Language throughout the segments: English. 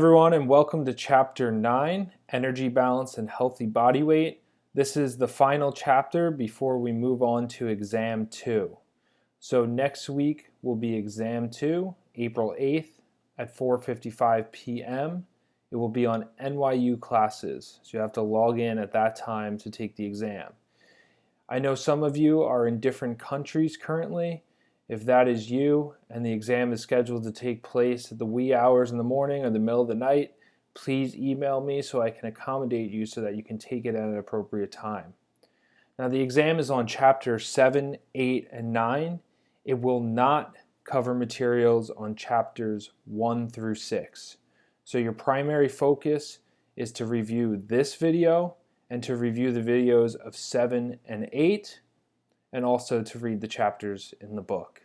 Everyone, and welcome to Chapter 9, Energy Balance and Healthy Body Weight. This is the final chapter before we move on to Exam 2. So next week will be Exam 2, April 8th at 4:55 p.m. It will be on NYU classes, so you have to log in at that time to take the exam. I know some of you are in different countries currently. If that is you and the exam is scheduled to take place at the wee hours in the morning or the middle of the night, please email me so I can accommodate you so that you can take it at an appropriate time. Now, the exam is on chapters 7, 8, and 9. It will not cover materials on chapters 1 through 6. So your primary focus is to review this video and to review the videos of 7 and 8, and also to read the chapters in the book.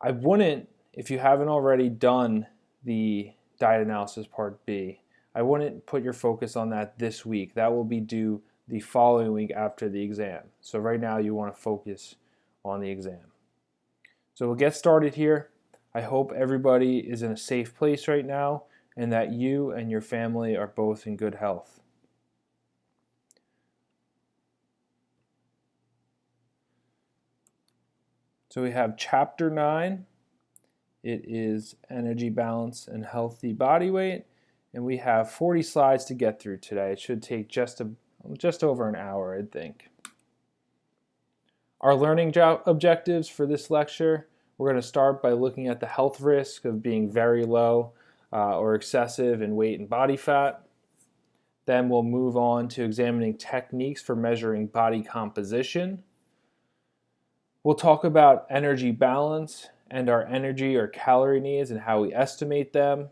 I wouldn't, if you haven't already done the diet analysis part B, I wouldn't put your focus on that this week. That will be due the following week after the exam. So right now you want to focus on the exam. So we'll get started here. I hope everybody is in a safe place right now and that you and your family are both in good health. So we have Chapter 9. It is Energy Balance and Healthy Body Weight. And we have 40 slides to get through today. It should take just over an hour, I think. Our learning objectives for this lecture, we're going to start by looking at the health risk of being very low or excessive in weight and body fat. Then we'll move on to examining techniques for measuring body composition. We'll talk about energy balance and our energy or calorie needs and how we estimate them.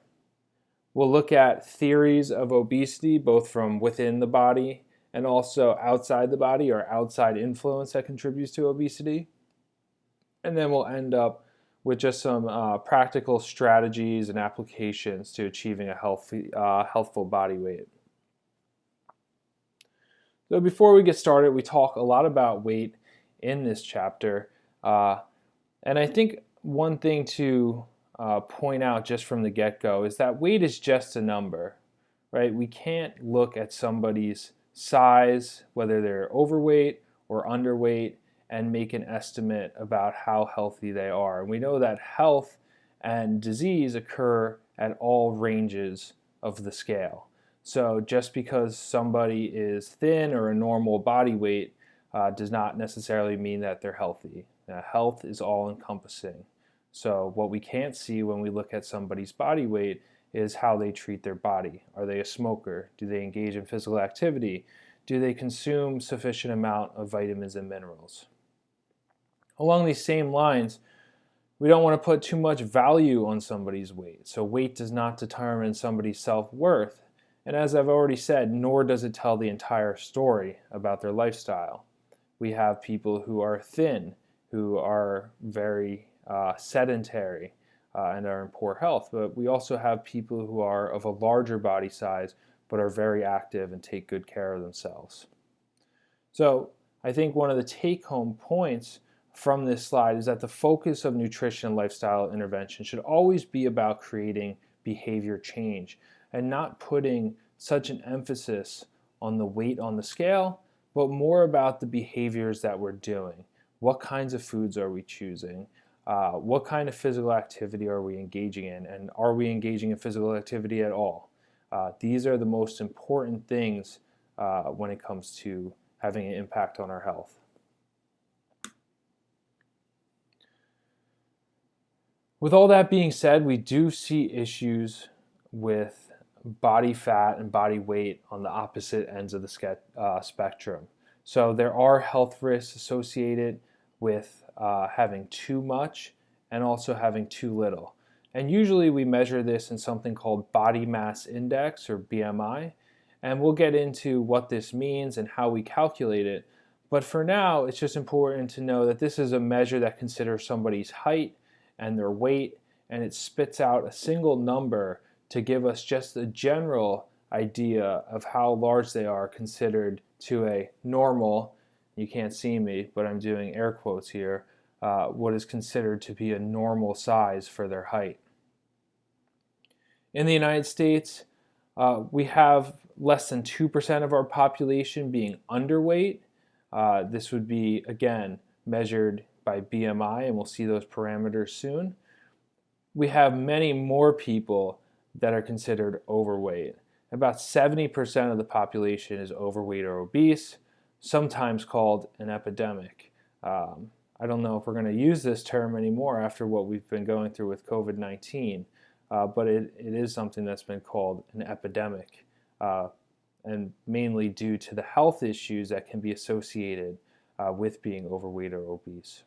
We'll look at theories of obesity, both from within the body and also outside the body, or outside influence that contributes to obesity. And then we'll end up with just some practical strategies and applications to achieving a healthful body weight. So before we get started, we talk a lot about weight in this chapter. And I think one thing to point out just from the get-go is that weight is just a number, right? We can't look at somebody's size, whether they're overweight or underweight, and make an estimate about how healthy they are. And we know that health and disease occur at all ranges of the scale. So just because somebody is thin or a normal body weight does not necessarily mean that they're healthy. Health is all-encompassing. So what we can't see when we look at somebody's body weight is how they treat their body. Are they a smoker? Do they engage in physical activity? Do they consume sufficient amount of vitamins and minerals? Along these same lines, we don't want to put too much value on somebody's weight. So weight does not determine somebody's self-worth. And as I've already said, nor does it tell the entire story about their lifestyle. We have people who are thin, who are very sedentary and are in poor health. But we also have people who are of a larger body size but are very active and take good care of themselves. So I think one of the take-home points from this slide is that the focus of nutrition and lifestyle intervention should always be about creating behavior change and not putting such an emphasis on the weight on the scale, but more about the behaviors that we're doing. What kinds of foods are we choosing? What kind of physical activity are we engaging in? And are we engaging in physical activity at all? These are the most important things when it comes to having an impact on our health. With all that being said, we do see issues with body fat and body weight on the opposite ends of the spectrum. So there are health risks associated with having too much and also having too little. And usually we measure this in something called body mass index, or BMI, and we'll get into what this means and how we calculate it. But for now, it's just important to know that this is a measure that considers somebody's height and their weight, and it spits out a single number to give us just a general idea of how large they are considered to a normal, you can't see me, but I'm doing air quotes here, what is considered to be a normal size for their height. In the United States, we have less than 2% of our population being underweight. This would be, again, measured by BMI, and we'll see those parameters soon. We have many more people that are considered overweight. About 70% of the population is overweight or obese, sometimes called an epidemic. I don't know if we're going to use this term anymore after what we've been going through with COVID-19, but it is something that's been called an epidemic, and mainly due to the health issues that can be associated with being overweight or obese.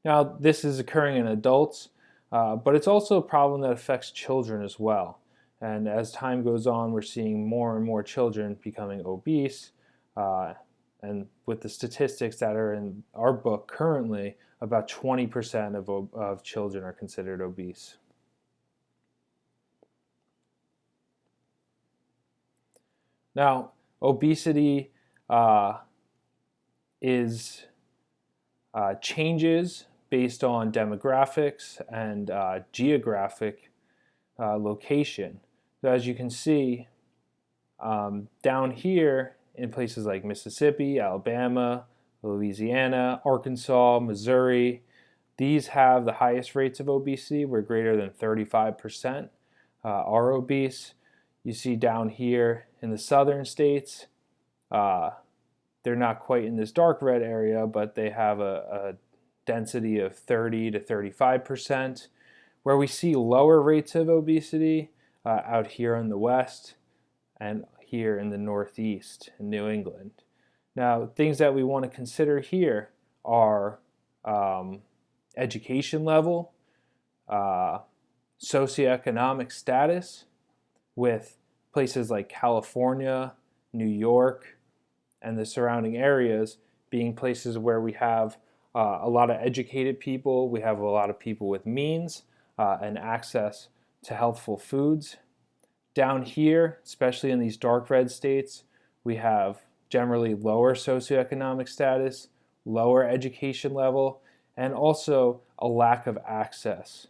Now, this is occurring in adults, but it's also a problem that affects children as well. And as time goes on, we're seeing more and more children becoming obese. And with the statistics that are in our book currently, about 20% of children are considered obese. Now, obesity is changes based on demographics and geographic location. So as you can see, down here in places like Mississippi, Alabama, Louisiana, Arkansas, Missouri, these have the highest rates of obesity, where greater than 35% are obese. You see down here in the southern states, they're not quite in this dark red area, but they have a density of 30 to 35%. Where we see lower rates of obesity out here in the west and here in the northeast in New England. Now, things that we want to consider here are education level, socioeconomic status, with places like California, New York, and the surrounding areas being places where we have a lot of educated people, we have a lot of people with means and access to healthful foods. Down here, especially in these dark red states, we have generally lower socioeconomic status, lower education level, and also a lack of access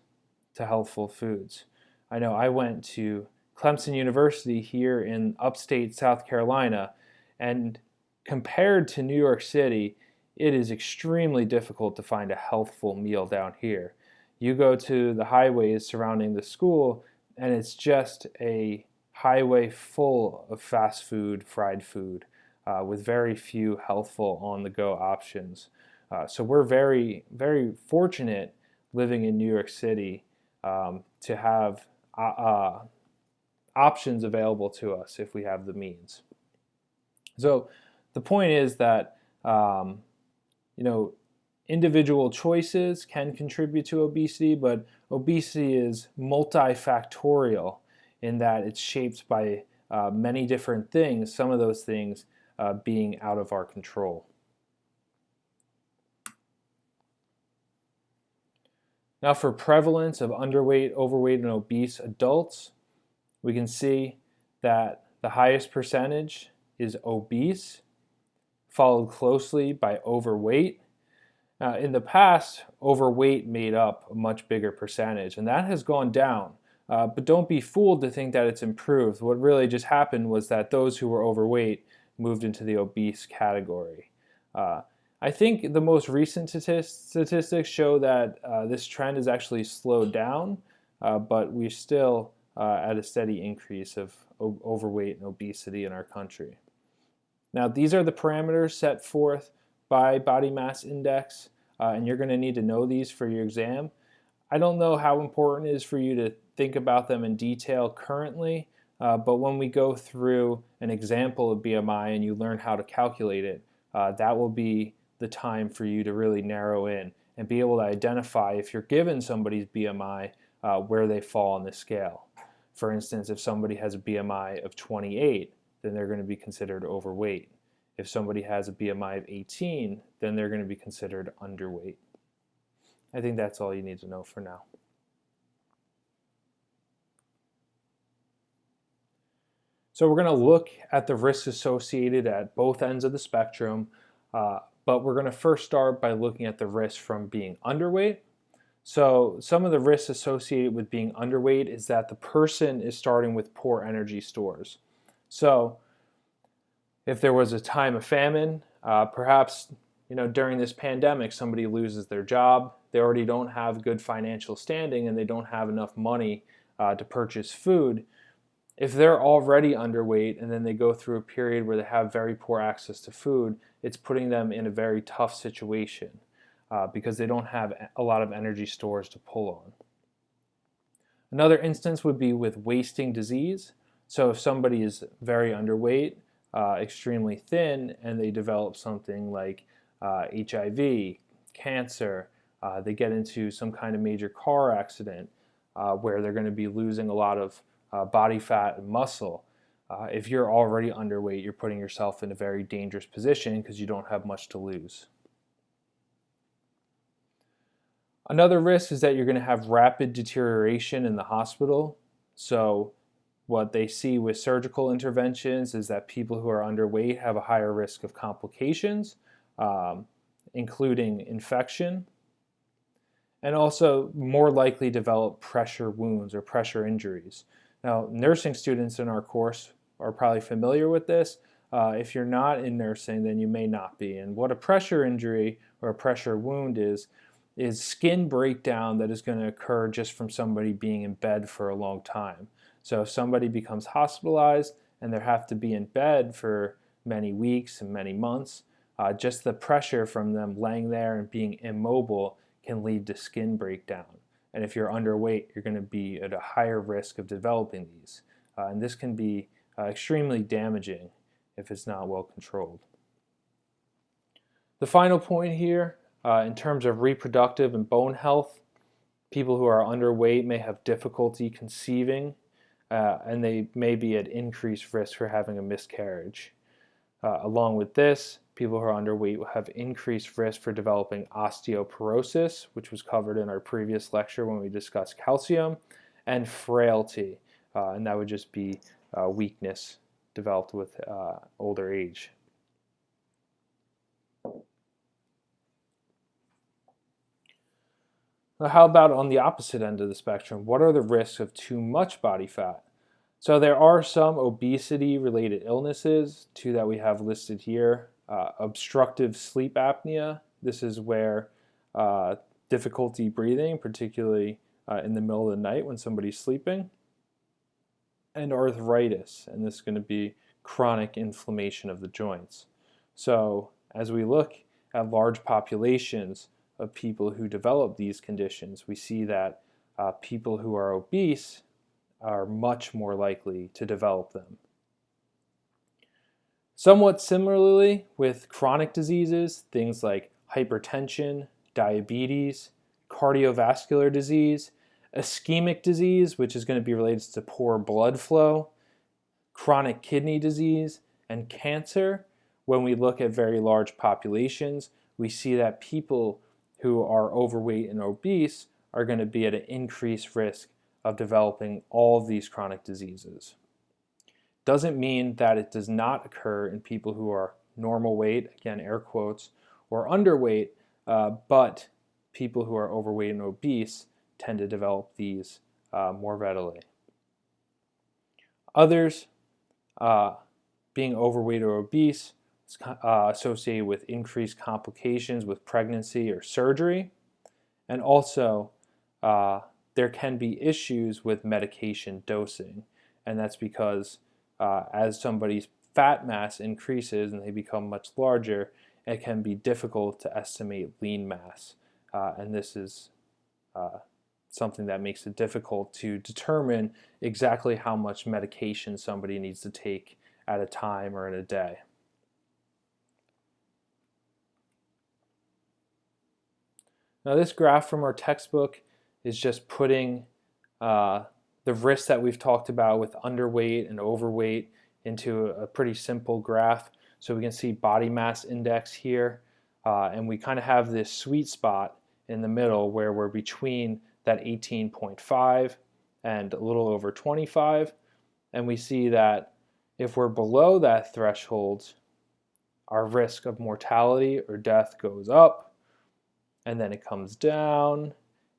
to healthful foods. I know I went to Clemson University here in upstate South Carolina, and compared to New York City, it is extremely difficult to find a healthful meal down here. You go to the highways surrounding the school, and it's just a highway full of fast food, fried food, with very few healthful on-the-go options. So we're very, very fortunate living in New York City to have options available to us if we have the means. So the point is that individual choices can contribute to obesity, but obesity is multifactorial in that it's shaped by many different things, some of those things being out of our control. Now, for prevalence of underweight, overweight, and obese adults, we can see that the highest percentage is obese, followed closely by overweight. In the past, overweight made up a much bigger percentage, and that has gone down. But don't be fooled to think that it's improved. What really just happened was that those who were overweight moved into the obese category. I think the most recent statistics show that this trend has actually slowed down, but we're still at a steady increase of overweight and obesity in our country. Now, these are the parameters set forth by Body Mass Index, and you're going to need to know these for your exam. I don't know how important it is for you to think about them in detail currently, but when we go through an example of BMI and you learn how to calculate it, that will be the time for you to really narrow in and be able to identify, if you're given somebody's BMI, where they fall on the scale. For instance, if somebody has a BMI of 28, then they're going to be considered overweight. If somebody has a BMI of 18, then they're going to be considered underweight. I think that's all you need to know for now. So we're going to look at the risks associated at both ends of the spectrum, but we're going to first start by looking at the risk from being underweight. So some of the risks associated with being underweight is that the person is starting with poor energy stores. So if there was a time of famine, perhaps during this pandemic, somebody loses their job. They already don't have good financial standing, and they don't have enough money to purchase food. If they're already underweight and then they go through a period where they have very poor access to food, it's putting them in a very tough situation because they don't have a lot of energy stores to pull on. Another instance would be with wasting disease. So if somebody is very underweight, extremely thin, and they develop something like HIV, cancer, they get into some kind of major car accident where they're going to be losing a lot of body fat and muscle. If you're already underweight, you're putting yourself in a very dangerous position because you don't have much to lose. Another risk is that you're going to have rapid deterioration in the hospital. So what they see with surgical interventions is that people who are underweight have a higher risk of complications, including infection, and also more likely develop pressure wounds or pressure injuries. Now, nursing students in our course are probably familiar with this. If you're not in nursing, then you may not be. And what a pressure injury or a pressure wound is skin breakdown that is going to occur just from somebody being in bed for a long time. So if somebody becomes hospitalized and they have to be in bed for many weeks and many months, just the pressure from them laying there and being immobile can lead to skin breakdown. And if you're underweight, you're going to be at a higher risk of developing these. And this can be extremely damaging if it's not well controlled. The final point here, in terms of reproductive and bone health, people who are underweight may have difficulty conceiving, and they may be at increased risk for having a miscarriage. Along with this, people who are underweight will have increased risk for developing osteoporosis, which was covered in our previous lecture when we discussed calcium, and frailty, and that would just be weakness developed with older age. Now, how about on the opposite end of the spectrum? What are the risks of too much body fat? So there are some obesity-related illnesses, two that we have listed here. Obstructive sleep apnea. This is where difficulty breathing, particularly in the middle of the night when somebody's sleeping. And arthritis, and this is going to be chronic inflammation of the joints. So as we look at large populations of people who develop these conditions, we see that people who are obese are much more likely to develop them. Somewhat similarly with chronic diseases, things like hypertension, diabetes, cardiovascular disease, ischemic disease, which is going to be related to poor blood flow, chronic kidney disease, and cancer. When we look at very large populations, we see that people who are overweight and obese are going to be at an increased risk of developing all of these chronic diseases. Doesn't mean that it does not occur in people who are normal weight, again air quotes, or underweight, but people who are overweight and obese tend to develop these more readily. Others, being overweight or obese, is associated with increased complications with pregnancy or surgery, and also there can be issues with medication dosing, and that's because as somebody's fat mass increases and they become much larger, it can be difficult to estimate lean mass, and this is something that makes it difficult to determine exactly how much medication somebody needs to take at a time or in a day. Now this graph from our textbook is just putting the risks that we've talked about with underweight and overweight into a pretty simple graph. So we can see body mass index here, and we kind of have this sweet spot in the middle where we're between that 18.5 and a little over 25, and we see that if we're below that threshold, our risk of mortality or death goes up, and then it comes down,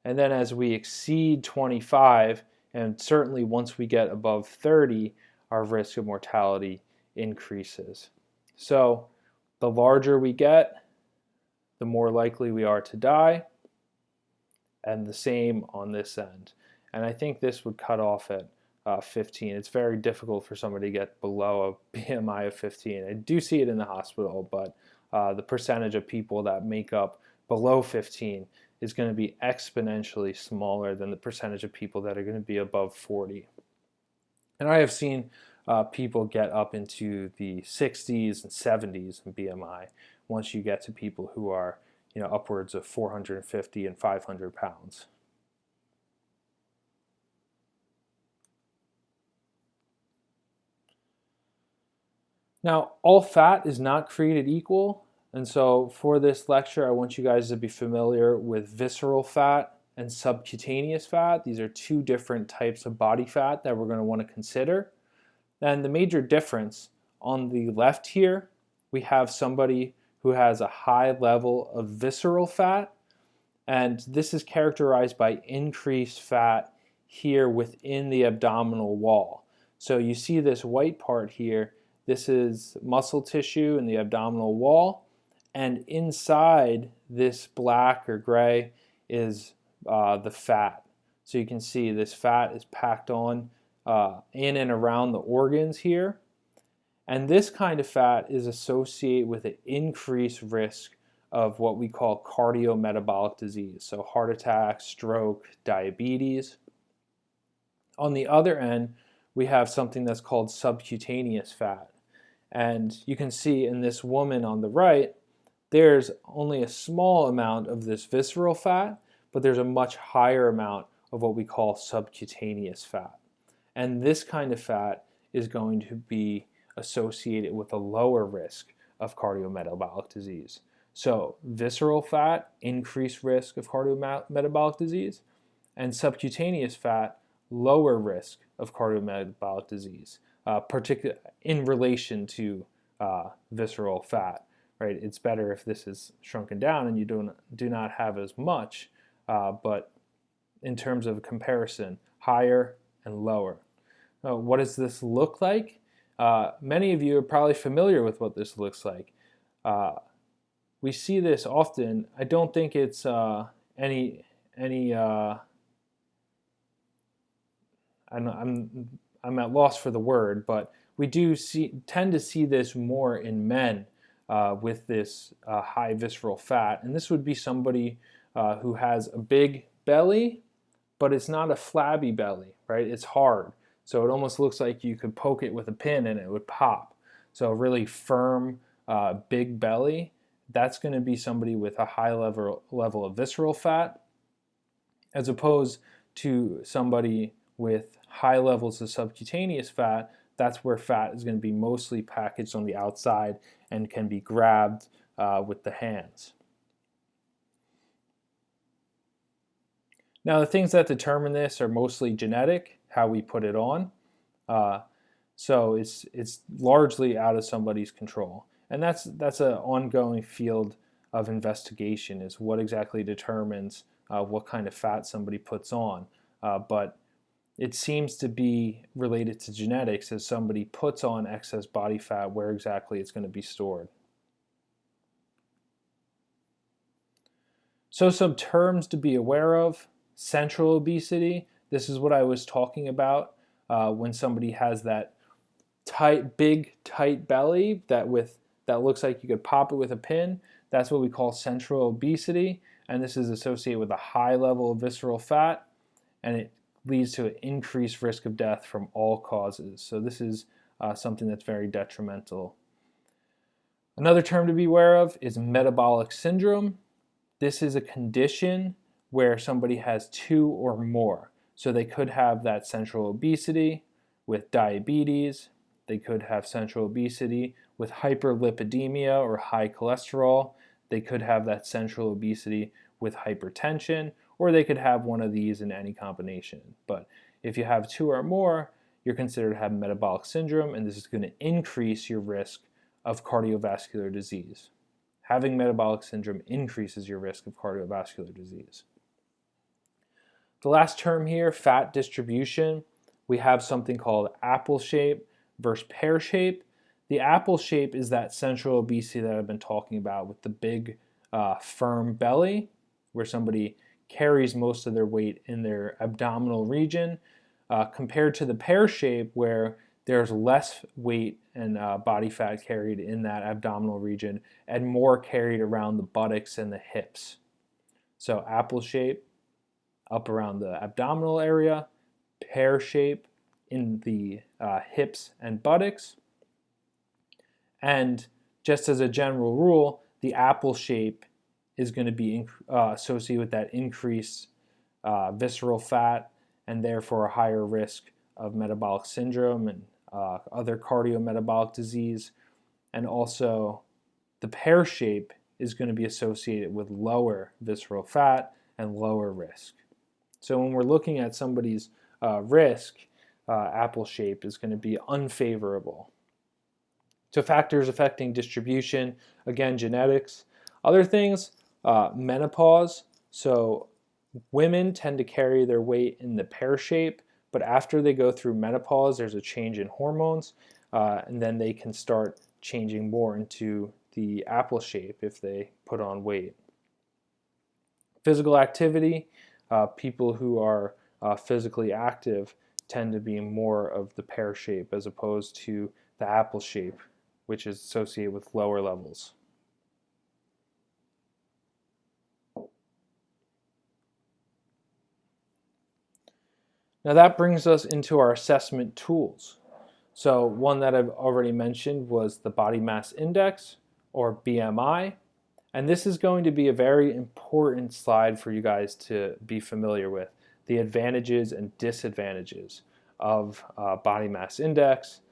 And then as we exceed 25, and certainly once we get above 30, our risk of mortality increases. So the larger we get, the more likely we are to die, and the same on this end. And I think this would cut off at 15. It's very difficult for somebody to get below a BMI of 15. I do see it in the hospital, but the percentage of people that make up below 15 is going to be exponentially smaller than the percentage of people that are going to be above 40. And I have seen people get up into the 60s and 70s in BMI once you get to people who are upwards of 450 and 500 pounds. Now, all fat is not created equal, and so for this lecture, I want you guys to be familiar with visceral fat and subcutaneous fat. These are two different types of body fat that we're going to want to consider. And the major difference on the left here, we have somebody who has a high level of visceral fat, and this is characterized by increased fat here within the abdominal wall. So you see this white part here, this is muscle tissue in the abdominal wall, and inside this black or gray is the fat. So you can see this fat is packed on in and around the organs here. And this kind of fat is associated with an increased risk of what we call cardiometabolic disease, so heart attack, stroke, diabetes. On the other end, we have something that's called subcutaneous fat. And you can see in this woman on the right, there's only a small amount of this visceral fat, but there's a much higher amount of what we call subcutaneous fat. And this kind of fat is going to be associated with a lower risk of cardiometabolic disease. So visceral fat, increased risk of cardiometabolic disease, and subcutaneous fat, lower risk of cardiometabolic disease, particularly in relation to visceral fat. Right? It's better if this is shrunken down and you do not have as much, but in terms of comparison, higher and lower. What does this look like? Many of you are probably familiar with what this looks like. We see this often. I don't think it's I'm at loss for the word, but we do tend to see this more in men with this high visceral fat, and this would be somebody who has a big belly, but it's not a flabby belly, right? It's hard. So it almost looks like you could poke it with a pin and it would pop. So a really firm, big belly, that's going to be somebody with a high level of visceral fat, as opposed to somebody with high levels of subcutaneous fat. That's where fat is going to be mostly packaged on the outside and can be grabbed with the hands. Now, the things that determine this are mostly genetic, how we put it on. So it's largely out of somebody's control. And that's an ongoing field of investigation, is what exactly determines what kind of fat somebody puts on. But it seems to be related to genetics, as somebody puts on excess body fat, where exactly it's going to be stored. So some terms to be aware of: central obesity. This is what I was talking about when somebody has that big, tight belly that looks like you could pop it with a pin. That's what we call central obesity, and this is associated with a high level of visceral fat, and it leads to an increased risk of death from all causes. So this is something that's very detrimental. Another term to be aware of is metabolic syndrome. This is a condition where somebody has two or more. So they could have that central obesity with diabetes. They could have central obesity with hyperlipidemia or high cholesterol. They could have that central obesity with hypertension, or they could have one of these in any combination. But if you have two or more, you're considered to have metabolic syndrome, and this is going to increase your risk of cardiovascular disease. Having metabolic syndrome increases your risk of cardiovascular disease. The last term here, fat distribution, we have something called apple shape versus pear shape. The apple shape is that central obesity that I've been talking about with the big firm belly, where somebody carries most of their weight in their abdominal region, compared to the pear shape where there's less weight and body fat carried in that abdominal region and more carried around the buttocks and the hips. So apple shape up around the abdominal area, pear shape in the hips and buttocks. And just as a general rule, the apple shape is going to be associated with that increased visceral fat and therefore a higher risk of metabolic syndrome and other cardiometabolic disease. And also the pear shape is going to be associated with lower visceral fat and lower risk. So when we're looking at somebody's risk, apple shape is going to be unfavorable. So factors affecting distribution, again, genetics. Other things, menopause. So women tend to carry their weight in the pear shape, but after they go through menopause, there's a change in hormones, and then they can start changing more into the apple shape if they put on weight. Physical activity, people who are physically active tend to be more of the pear shape as opposed to the apple shape, which is associated with lower levels. Now that brings us into our assessment tools. So one that I've already mentioned was the body mass index, or BMI. And this is going to be a very important slide for you guys to be familiar with, the advantages and disadvantages of body mass index,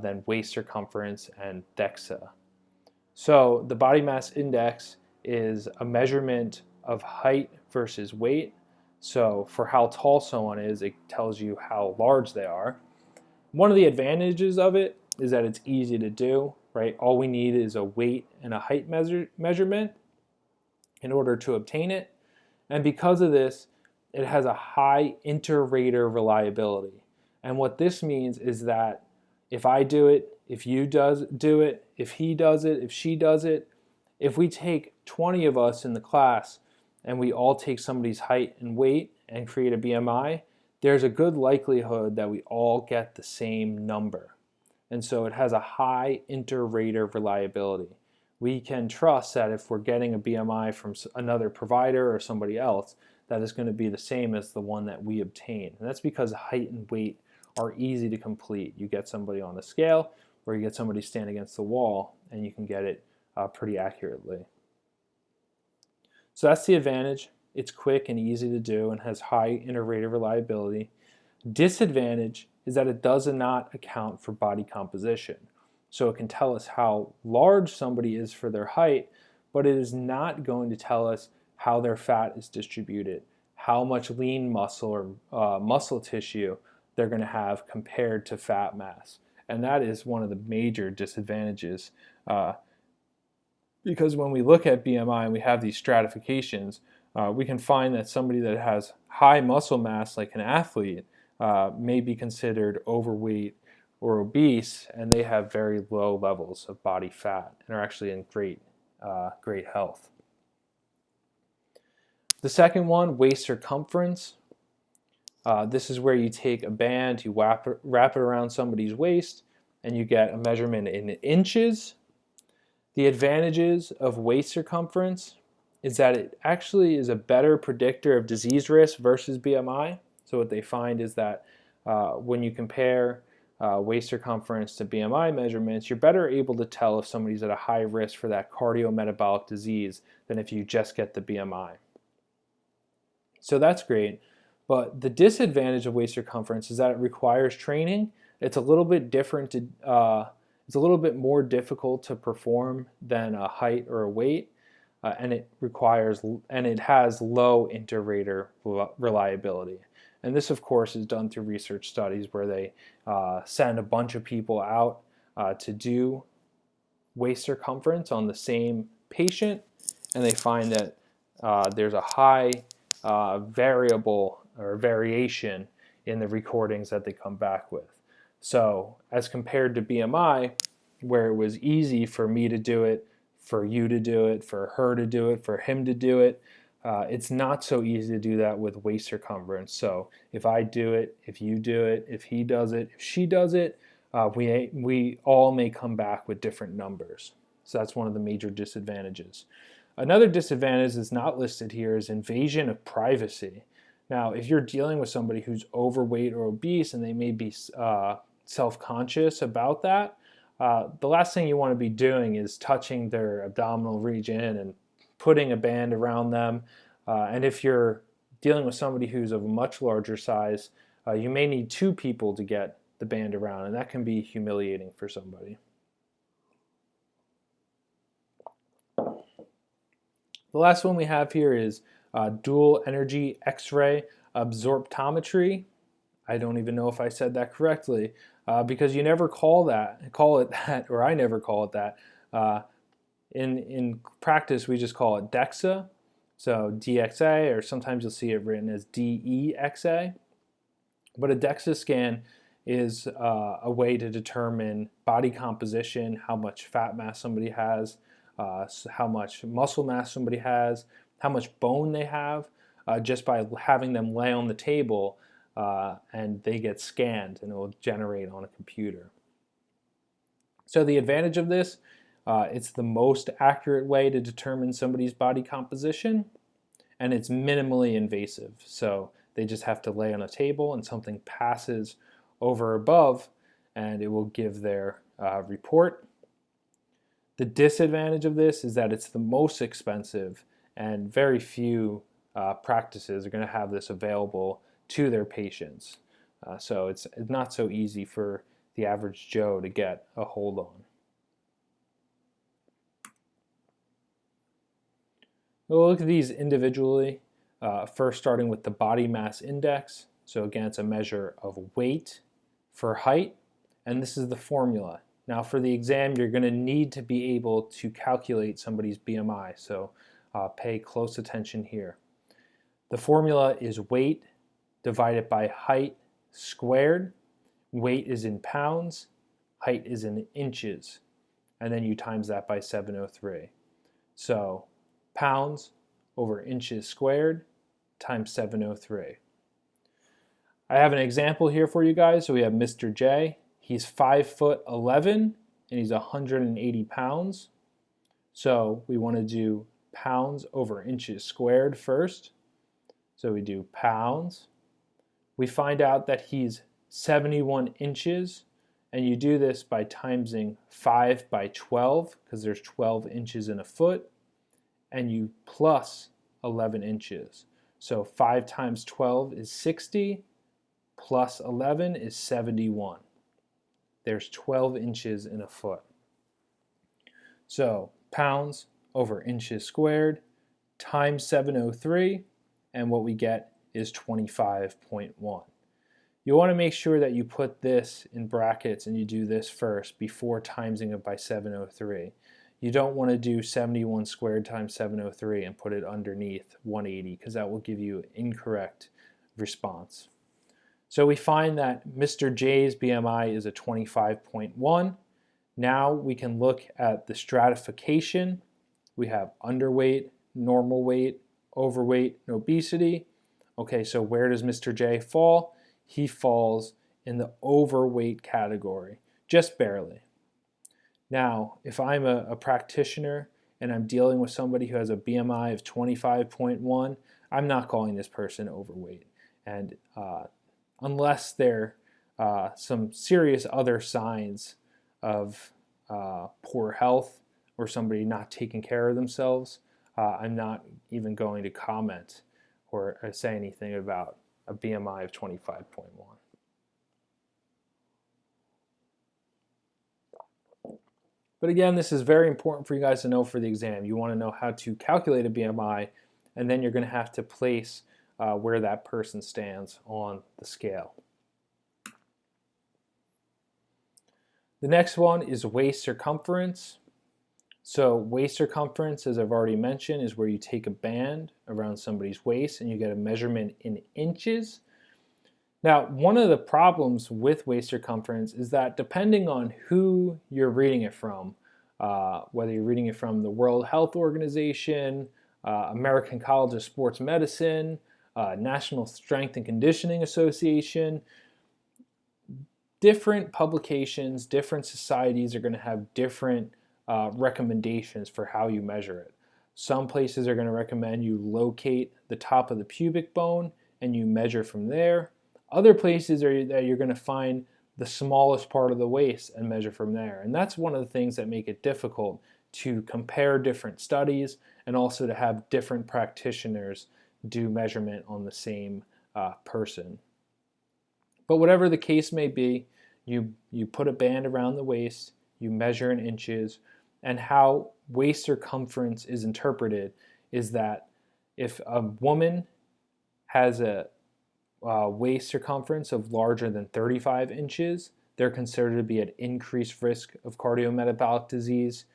then waist circumference, and DEXA. So the body mass index is a measurement of height versus weight. So for how tall someone is, it tells you how large they are. One of the advantages of it is that it's easy to do, right? All we need is a weight and a height measurement in order to obtain it. And because of this, it has a high inter-rater reliability. And what this means is that if I do it, if you do it, if he does it, if she does it, if we take 20 of us in the class and we all take somebody's height and weight and create a BMI, there's a good likelihood that we all get the same number. And so it has a high inter-rater reliability. We can trust that if we're getting a BMI from another provider or somebody else, that is going to be the same as the one that we obtain. And that's because height and weight are easy to complete. You get somebody on the scale or you get somebody stand against the wall and you can get it pretty accurately. So that's the advantage. It's quick and easy to do and has high inter-rater reliability. Disadvantage is that it does not account for body composition. So it can tell us how large somebody is for their height, but it is not going to tell us how their fat is distributed, how much lean muscle or muscle tissue they're going to have compared to fat mass. And that is one of the major disadvantages because when we look at BMI and we have these stratifications, we can find that somebody that has high muscle mass, like an athlete, may be considered overweight or obese, and they have very low levels of body fat and are actually in great health. The second one, waist circumference. This is where you take a band, you wrap it around somebody's waist, and you get a measurement in inches. The advantages of waist circumference is that it actually is a better predictor of disease risk versus BMI. So what they find is that when you compare waist circumference to BMI measurements, you're better able to tell if somebody's at a high risk for that cardiometabolic disease than if you just get the BMI. So that's great. But the disadvantage of waist circumference is that it requires training. It's a little bit different to, it's a little bit more difficult to perform than a height or a weight, and it has low inter-rater reliability. And this, of course, is done through research studies where they send a bunch of people out to do waist circumference on the same patient, and they find that there's a high variable or variation in the recordings that they come back with. So as compared to BMI, where it was easy for me to do it, for you to do it, for her to do it, for him to do it, it's not so easy to do that with waist circumference. So if I do it, if you do it, if he does it, if she does it, we all may come back with different numbers. So that's one of the major disadvantages. Another disadvantage that's not listed here is invasion of privacy. Now, if you're dealing with somebody who's overweight or obese and they may be self-conscious about that, the last thing you want to be doing is touching their abdominal region and putting a band around them. And if you're dealing with somebody who's of a much larger size, you may need two people to get the band around, and that can be humiliating for somebody. The last one we have here is dual energy X-ray absorptometry. I don't even know if I said that correctly because you never call it that, or I never call it that. In practice, we just call it DEXA, so DXA, or sometimes you'll see it written as DEXA. But a DEXA scan is a way to determine body composition, how much fat mass somebody has, how much muscle mass somebody has, how much bone they have, just by having them lay on the table and they get scanned and it will generate on a computer. So the advantage of this, it's the most accurate way to determine somebody's body composition, and it's minimally invasive. So they just have to lay on a table and something passes over above and it will give their report. The disadvantage of this is that it's the most expensive, and very few practices are going to have this available to their patients. So it's not so easy for the average Joe to get a hold on. We'll look at these individually, first starting with the body mass index. So again, it's a measure of weight for height, and this is the formula. Now for the exam, you're going to need to be able to calculate somebody's BMI, so pay close attention here. The formula is weight divided by height squared. Weight is in pounds, height is in inches, and then you times that by 703. So pounds over inches squared times 703. I have an example here for you guys. So we have Mr. J. He's 5'11" and he's 180 pounds. So we want to do pounds over inches squared first. So we do pounds. We find out that he's 71 inches, and you do this by timesing 5 by 12 because there's 12 inches in a foot, and you plus 11 inches. So 5 times 12 is 60, plus 11 is 71. There's 12 inches in a foot. So pounds over inches squared times 703, and what we get is 25.1. You want to make sure that you put this in brackets and you do this first before timesing it by 703. You don't want to do 71 squared times 703 and put it underneath 180 because that will give you an incorrect response. So we find that Mr. J's BMI is a 25.1. Now we can look at the stratification. We have underweight, normal weight, overweight, and obesity. Okay, so where does Mr. J fall? He falls in the overweight category, just barely. Now, if I'm a practitioner and I'm dealing with somebody who has a BMI of 25.1, I'm not calling this person overweight. And unless there are some serious other signs of poor health or somebody not taking care of themselves, I'm not even going to comment or say anything about a BMI of 25.1. But again, this is very important for you guys to know for the exam. You want to know how to calculate a BMI, and then you're going to have to place where that person stands on the scale. The next one is waist circumference. So waist circumference, as I've already mentioned, is where you take a band around somebody's waist and you get a measurement in inches. Now, one of the problems with waist circumference is that depending on who you're reading it from, whether you're reading it from the World Health Organization, American College of Sports Medicine, National Strength and Conditioning Association, different publications, different societies are going to have different recommendations for how you measure it. Some places are going to recommend you locate the top of the pubic bone and you measure from there. Other places are that you're going to find the smallest part of the waist and measure from there. And that's one of the things that make it difficult to compare different studies and also to have different practitioners do measurement on the same person. But whatever the case may be, you put a band around the waist, you measure in inches, and how waist circumference is interpreted is that if a woman has a waist circumference of larger than 35 inches, they're considered to be at increased risk of cardiometabolic disease.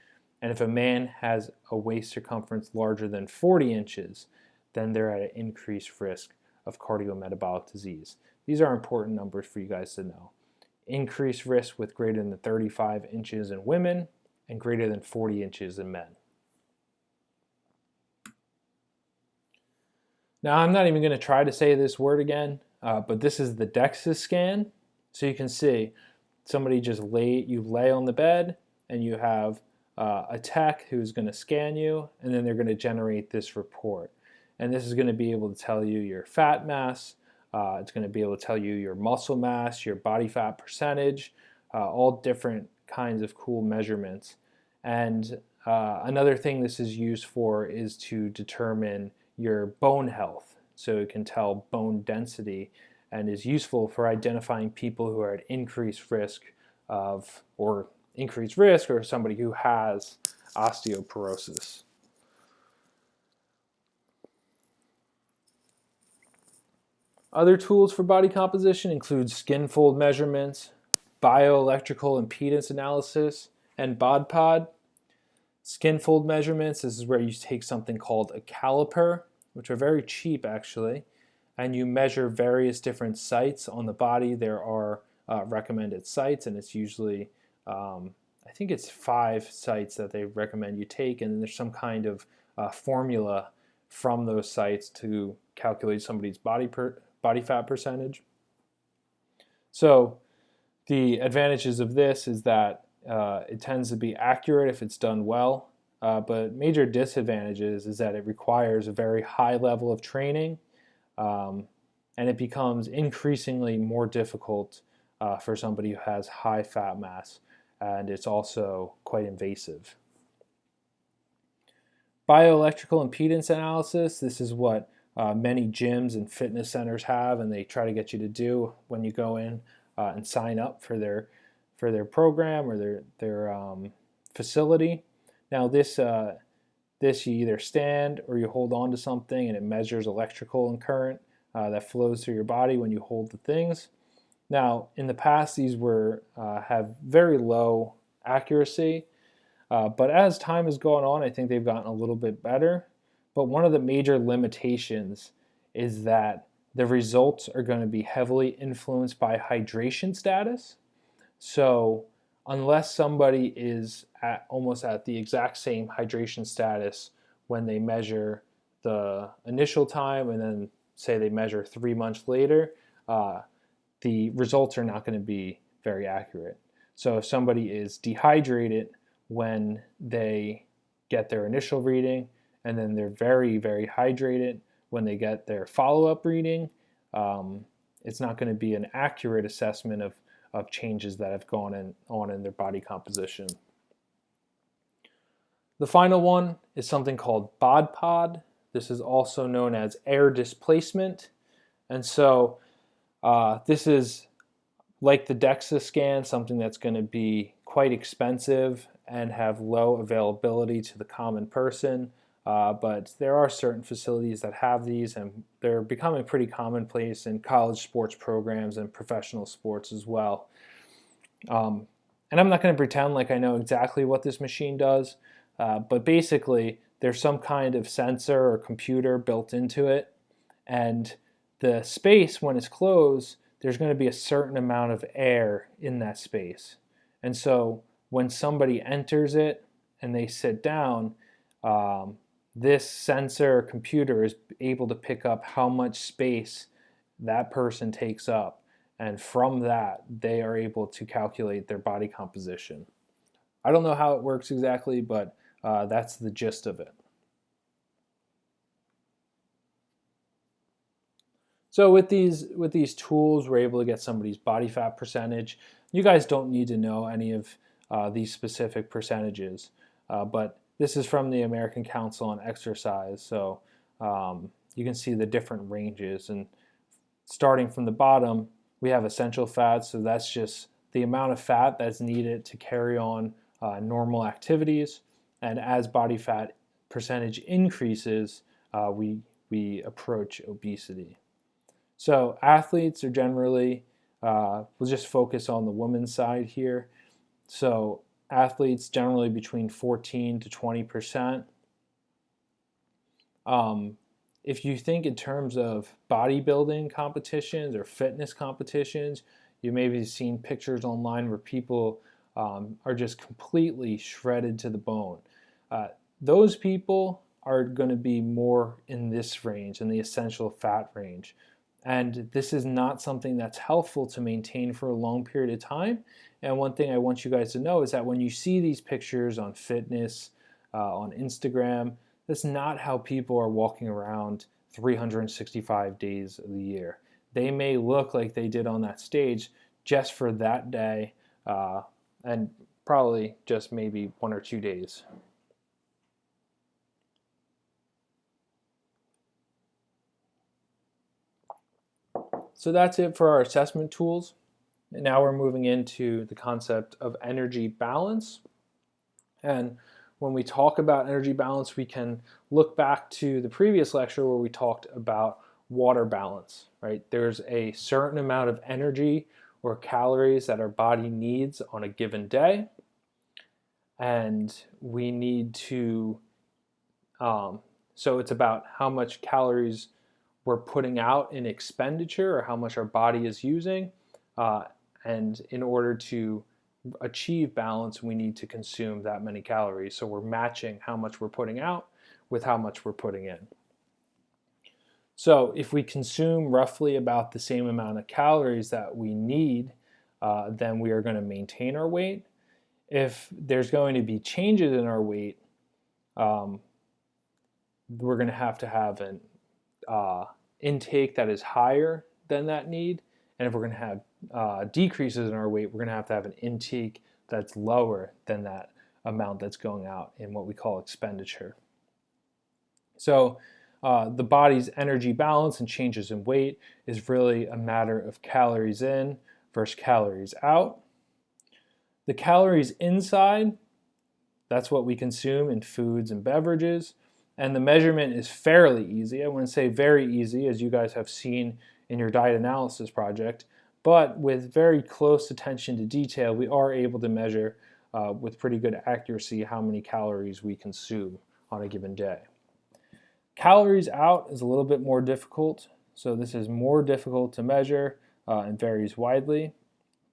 And if a man has a waist circumference larger than 40 inches, then they're at an increased risk of cardiometabolic disease. These are important numbers for you guys to know. Increased risk with greater than 35 inches in women and greater than 40 inches in men. Now, I'm not even going to try to say this word again, but this is the DEXA scan. So you can see somebody just lay on the bed and you have a tech who's going to scan you, and then they're going to generate this report. And this is going to be able to tell you your fat mass, it's going to be able to tell you your muscle mass, your body fat percentage, all different kinds of cool measurements. And another thing this is used for is to determine your bone health. So it can tell bone density and is useful for identifying people who are at increased risk or somebody who has osteoporosis. Other tools for body composition include skin fold measurements, bioelectrical impedance analysis, and BODPOD. Skin fold measurements, this is where you take something called a caliper, which are very cheap actually, and you measure various different sites on the body. There are recommended sites, and it's usually, I think it's 5 sites that they recommend you take, and there's some kind of formula from those sites to calculate somebody's body fat percentage. So the advantages of this is that it tends to be accurate if it's done well, but major disadvantages is that it requires a very high level of training, and it becomes increasingly more difficult for somebody who has high fat mass, and it's also quite invasive. Bioelectrical impedance analysis, this is what many gyms and fitness centers have, and they try to get you to do when you go in and sign up for their program or their facility. Now this you either stand or you hold on to something, and it measures electrical and current that flows through your body when you hold the things. Now in the past these have very low accuracy, but as time has gone on, I think they've gotten a little bit better. But one of the major limitations is that the results are going to be heavily influenced by hydration status. So unless somebody is almost at the exact same hydration status when they measure the initial time and then say they measure 3 months later, the results are not going to be very accurate. So if somebody is dehydrated when they get their initial reading, and then they're very, very hydrated when they get their follow-up reading, it's not going to be an accurate assessment of changes that have gone on in their body composition. The final one is something called BODPOD. This is also known as air displacement. And so this is like the DEXA scan, something that's going to be quite expensive and have low availability to the common person. But there are certain facilities that have these, and they're becoming pretty commonplace in college sports programs and professional sports as well. And I'm not going to pretend like I know exactly what this machine does, But basically, there's some kind of sensor or computer built into it, and the space, when it's closed, there's going to be a certain amount of air in that space. And so when somebody enters it and they sit down, this sensor or computer is able to pick up how much space that person takes up. And from that, they are able to calculate their body composition. I don't know how it works exactly, but that's the gist of it. So with these tools, we're able to get somebody's body fat percentage. You guys don't need to know any of these specific percentages, but this is from the American Council on Exercise, so you can see the different ranges. And starting from the bottom, we have essential fats, so that's just the amount of fat that's needed to carry on normal activities. And as body fat percentage increases, we approach obesity. So athletes are generally, we'll just focus on the women's side here. So athletes generally between 14 to 20%. If you think in terms of bodybuilding competitions or fitness competitions, you maybe seen pictures online where people are just completely shredded to the bone. Those people are going to be more in this range, in the essential fat range. And this is not something that's helpful to maintain for a long period of time. And one thing I want you guys to know is that when you see these pictures on fitness, on Instagram, that's not how people are walking around 365 days of the year. They may look like they did on that stage just for that day, and probably just maybe 1 or 2 days. So that's it for our assessment tools. And now we're moving into the concept of energy balance. And when we talk about energy balance, we can look back to the previous lecture where we talked about water balance, right? There's a certain amount of energy or calories that our body needs on a given day. And we need to, so it's about how much calories we're putting out in expenditure or how much our body is using. And in order to achieve balance, we need to consume that many calories. So we're matching how much we're putting out with how much we're putting in. So if we consume roughly about the same amount of calories that we need, then we are going to maintain our weight. If there's going to be changes in our weight, we're going to have an intake that is higher than that need. And if we're going to have decreases in our weight, we're going to have an intake that's lower than that amount that's going out in what we call expenditure. So the body's energy balance and changes in weight is really a matter of calories in versus calories out. The calories inside, that's what we consume in foods and beverages. And the measurement is fairly easy. I wouldn't say very easy, as you guys have seen in your diet analysis project, but with very close attention to detail, we are able to measure with pretty good accuracy how many calories we consume on a given day. Calories out is a little bit more difficult. So this is more difficult to measure and varies widely.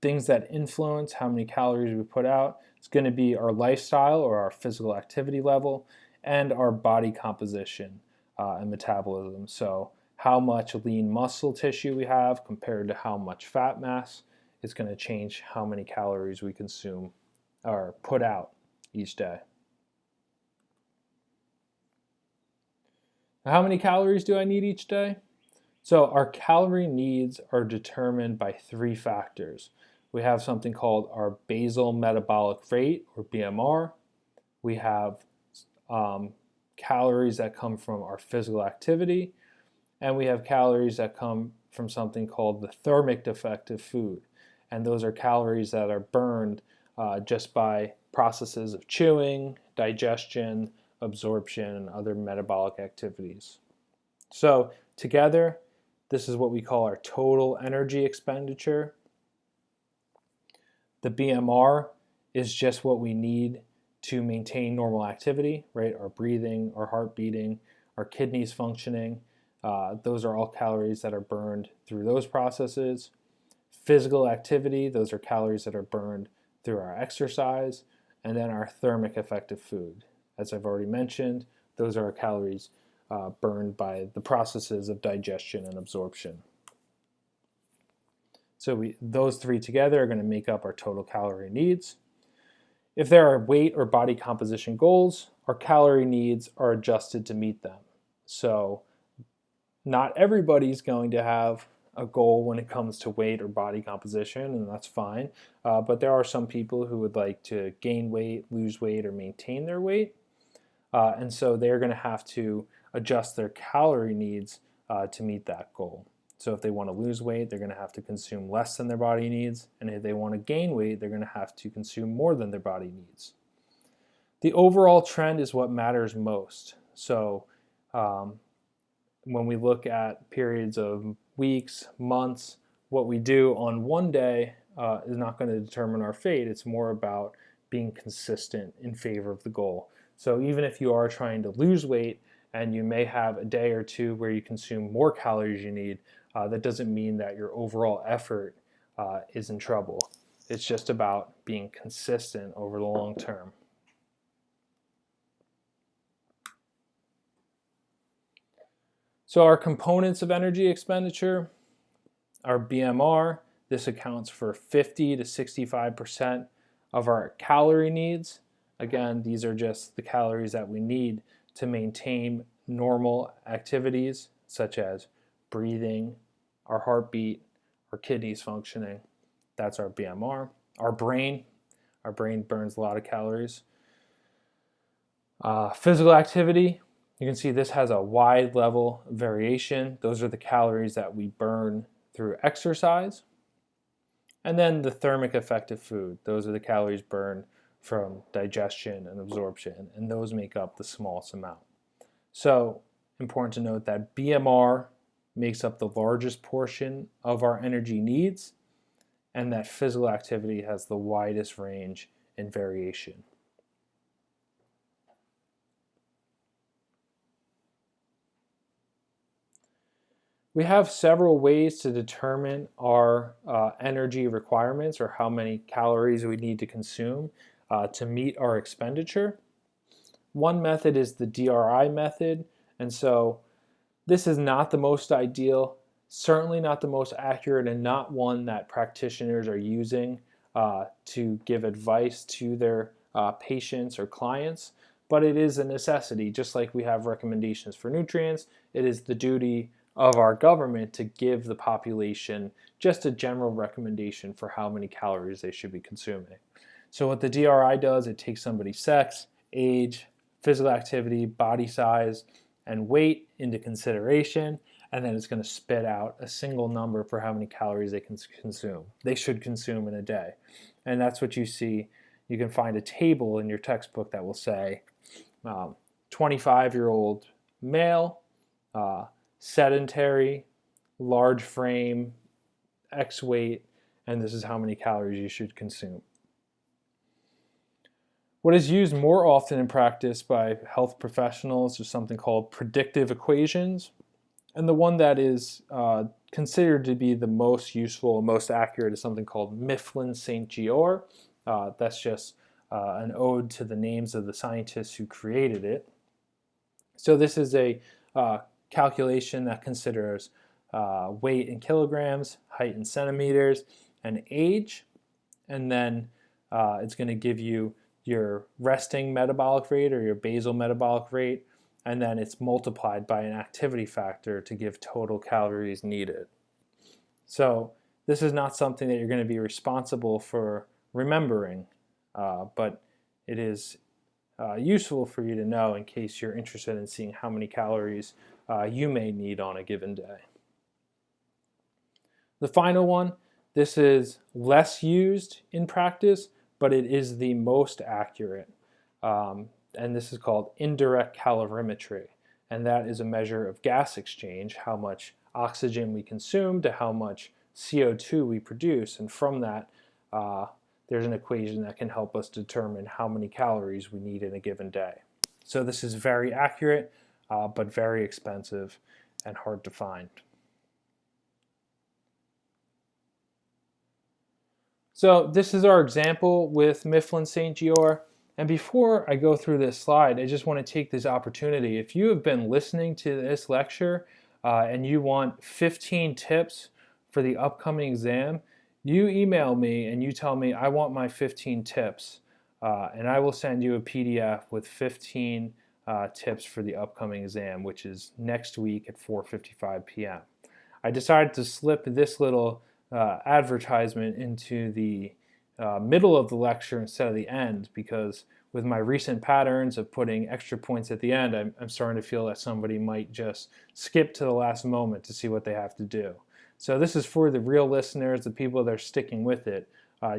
Things that influence how many calories we put out, it's going to be our lifestyle or our physical activity level and our body composition and metabolism. So how much lean muscle tissue we have compared to how much fat mass is going to change how many calories we consume or put out each day. Now, how many calories do I need each day? So our calorie needs are determined by 3 factors. We have something called our basal metabolic rate, or BMR. We have calories that come from our physical activity, and we have calories that come from something called the thermic effect of food. And those are calories that are burned just by processes of chewing, digestion, absorption, and other metabolic activities. So together, this is what we call our total energy expenditure. The BMR is just what we need to maintain normal activity, right? Our breathing, our heart beating, our kidneys functioning. Those are all calories that are burned through those processes. Physical activity, those are calories that are burned through our exercise. And then our thermic effective food. As I've already mentioned, those are calories burned by the processes of digestion and absorption. So those three together are going to make up our total calorie needs. If there are weight or body composition goals, our calorie needs are adjusted to meet them. So not everybody's going to have a goal when it comes to weight or body composition, and that's fine. But there are some people who would like to gain weight, lose weight, or maintain their weight. And so they're going to have to adjust their calorie needs to meet that goal. So if they want to lose weight, they're going to have to consume less than their body needs. And if they want to gain weight, they're going to have to consume more than their body needs. The overall trend is what matters most. So when we look at periods of weeks, months, what we do on one day is not going to determine our fate. It's more about being consistent in favor of the goal. So even if you are trying to lose weight and you may have a day or two where you consume more calories you need, that doesn't mean that your overall effort is in trouble. It's just about being consistent over the long term. So our components of energy expenditure, our BMR, this accounts for 50 to 65% of our calorie needs. Again, these are just the calories that we need to maintain normal activities such as breathing, our heartbeat, our kidneys functioning. That's our BMR. Our brain burns a lot of calories. Physical activity, you can see this has a wide level of variation. Those are the calories that we burn through exercise. And then the thermic effective food, those are the calories burned from digestion and absorption, and those make up the smallest amount. So important to note that BMR makes up the largest portion of our energy needs, and that physical activity has the widest range in variation. We have several ways to determine our energy requirements, or how many calories we need to consume to meet our expenditure. One method is the DRI method, and so this is not the most ideal, certainly not the most accurate, and not one that practitioners are using to give advice to their patients or clients, but it is a necessity. Just like we have recommendations for nutrients, it is the duty of our government to give the population just a general recommendation for how many calories they should be consuming. So what the DRI does, it takes somebody's sex, age, physical activity, body size, and weight into consideration, and then it's going to spit out a single number for how many calories they should consume in a day. And that's what you see. You can find a table in your textbook that will say 25-year-old male, sedentary, large frame, X weight, and this is how many calories you should consume. What is used more often in practice by health professionals is something called predictive equations. And the one that is considered to be the most useful and most accurate is something called Mifflin-St. Jeor. That's just an ode to the names of the scientists who created it. So this is a calculation that considers weight in kilograms, height in centimeters, and age. And then it's going to give you your resting metabolic rate or your basal metabolic rate, and then it's multiplied by an activity factor to give total calories needed. So this is not something that you're going to be responsible for remembering, but it is useful for you to know in case you're interested in seeing how many calories you may need on a given day. The final one, this is less used in practice, but it is the most accurate. And this is called indirect calorimetry. And that is a measure of gas exchange, how much oxygen we consume to how much CO2 we produce. And from that, there's an equation that can help us determine how many calories we need in a given day. So this is very accurate, but very expensive and hard to find. So this is our example with Mifflin St. Jeor. And before I go through this slide, I just want to take this opportunity. If you have been listening to this lecture and you want 15 tips for the upcoming exam, you email me and you tell me I want my 15 tips, and I will send you a PDF with 15 tips for the upcoming exam, which is next week at 4:55 p.m. I decided to slip this little advertisement into the middle of the lecture instead of the end, because with my recent patterns of putting extra points at the end, I'm starting to feel that somebody might just skip to the last moment to see what they have to do. So this is for the real listeners, the people that are sticking with it.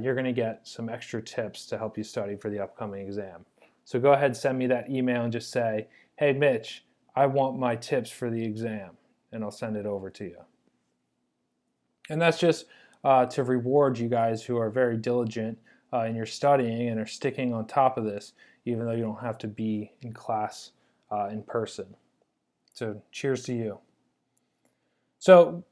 You're going to get some extra tips to help you study for the upcoming exam. So go ahead, send me that email and just say, hey Mitch, I want my tips for the exam, and I'll send it over to you. And that's just to reward you guys who are very diligent in your studying and are sticking on top of this, even though you don't have to be in class in person. So cheers to you. So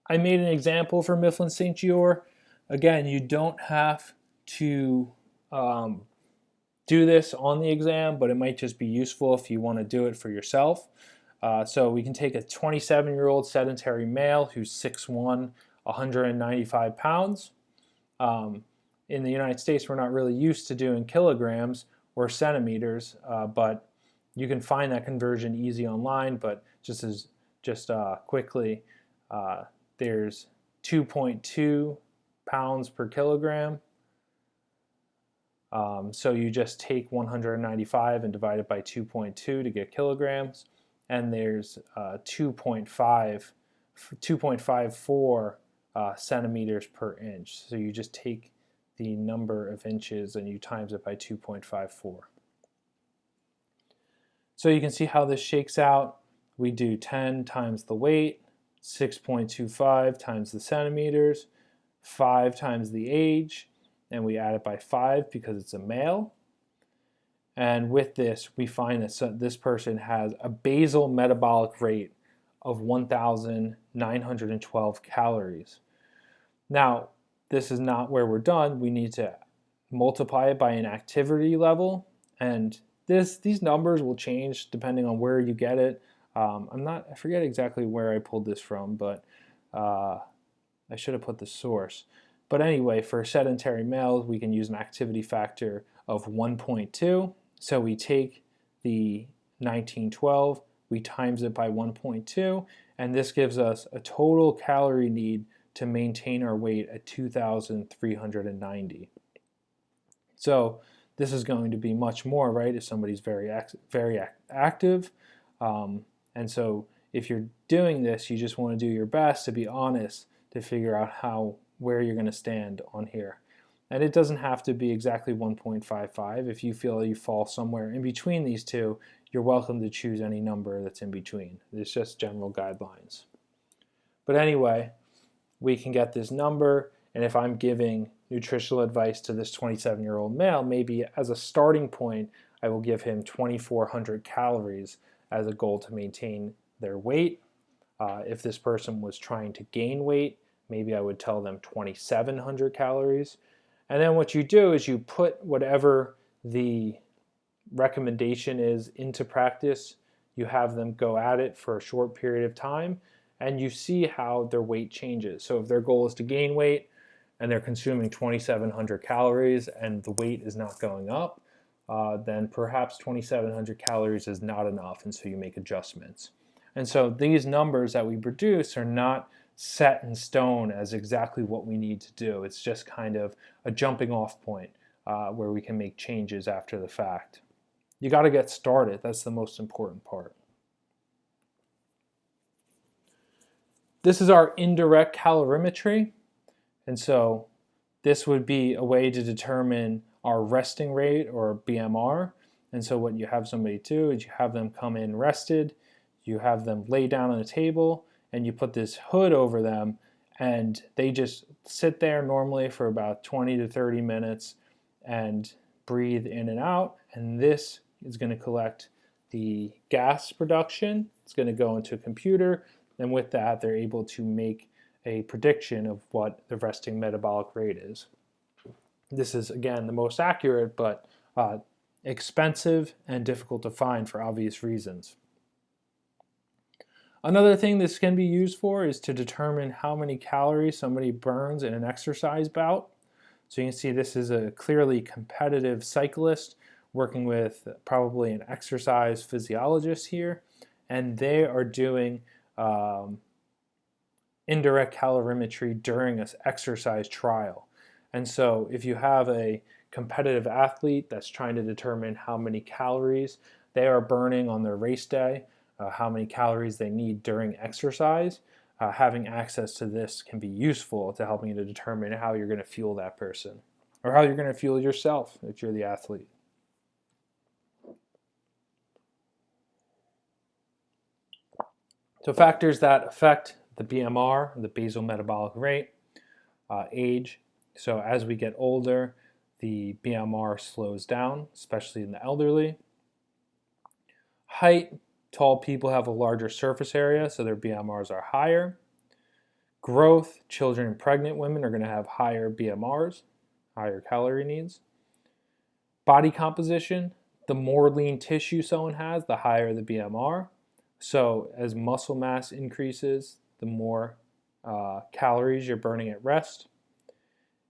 I made an example for Mifflin St. Jeor. Again, you don't have to do this on the exam, but it might just be useful if you want to do it for yourself. So we can take a 27-year-old sedentary male who's 6'1", 195 pounds. In the United States, we're not really used to doing kilograms or centimeters, but you can find that conversion easy online. But just quickly, there's 2.2 pounds per kilogram. So you just take 195 and divide it by 2.2 to get kilograms, and there's 2.54 centimeters per inch. So you just take the number of inches and you times it by 2.54. So you can see how this shakes out. We do 10 times the weight, 6.25 times the centimeters, 5 times the age, and we add it by 5 because it's a male. And with this, we find that this person has a basal metabolic rate of 1,912 calories. Now, this is not where we're done. We need to multiply it by an activity level, and these numbers will change depending on where you get it. I forget exactly where I pulled this from, but I should have put the source. But anyway, for sedentary males, we can use an activity factor of 1.2. So we take the 1912, we times it by 1.2, and this gives us a total calorie need to maintain our weight at 2,390. So this is going to be much more, right, if somebody's very active. And so if you're doing this, you just want to do your best to be honest to figure out where you're going to stand on here. And it doesn't have to be exactly 1.55. If you feel you fall somewhere in between these two, you're welcome to choose any number that's in between. It's just general guidelines. But anyway, we can get this number, and if I'm giving nutritional advice to this 27-year-old male, maybe as a starting point, I will give him 2,400 calories as a goal to maintain their weight. If this person was trying to gain weight, maybe I would tell them 2,700 calories. And then what you do is you put whatever the recommendation is into practice. You have them go at it for a short period of time, and you see how their weight changes. So if their goal is to gain weight and they're consuming 2,700 calories and the weight is not going up, then perhaps 2,700 calories is not enough, and so you make adjustments. And so these numbers that we produce are not set in stone as exactly what we need to do. It's just kind of a jumping off point where we can make changes after the fact. You got to get started. That's the most important part. This is our indirect calorimetry. And so this would be a way to determine our resting rate, or BMR. And so what you have somebody do is you have them come in rested, you have them lay down on a table, and you put this hood over them, and they just sit there normally for about 20 to 30 minutes and breathe in and out, and this is going to collect the gas production. It's going to go into a computer, and with that they're able to make a prediction of what the resting metabolic rate is. This is, again, the most accurate, but expensive and difficult to find for obvious reasons. Another thing this can be used for is to determine how many calories somebody burns in an exercise bout. So you can see this is a clearly competitive cyclist working with probably an exercise physiologist here, and they are doing indirect calorimetry during an exercise trial. And so if you have a competitive athlete that's trying to determine how many calories they are burning on their race day, how many calories they need during exercise, having access to this can be useful to helping you to determine how you're going to fuel that person, or how you're going to fuel yourself if you're the athlete. So factors that affect the BMR, the basal metabolic rate, age. So as we get older, the BMR slows down, especially in the elderly. Height. Tall people have a larger surface area, so their BMRs are higher. Growth, children and pregnant women are going to have higher BMRs, higher calorie needs. Body composition, the more lean tissue someone has, the higher the BMR. So as muscle mass increases, the more calories you're burning at rest.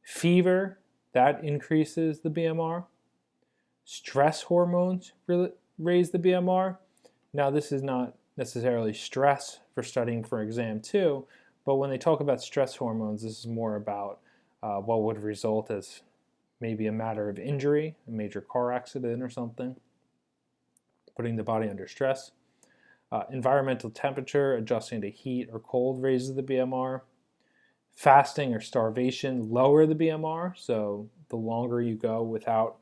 Fever, that increases the BMR. Stress hormones raise the BMR. Now, this is not necessarily stress for studying for exam 2, but when they talk about stress hormones, this is more about what would result as maybe a matter of injury, a major car accident or something, putting the body under stress. Environmental temperature, adjusting to heat or cold raises the BMR. Fasting or starvation lower the BMR, so the longer you go without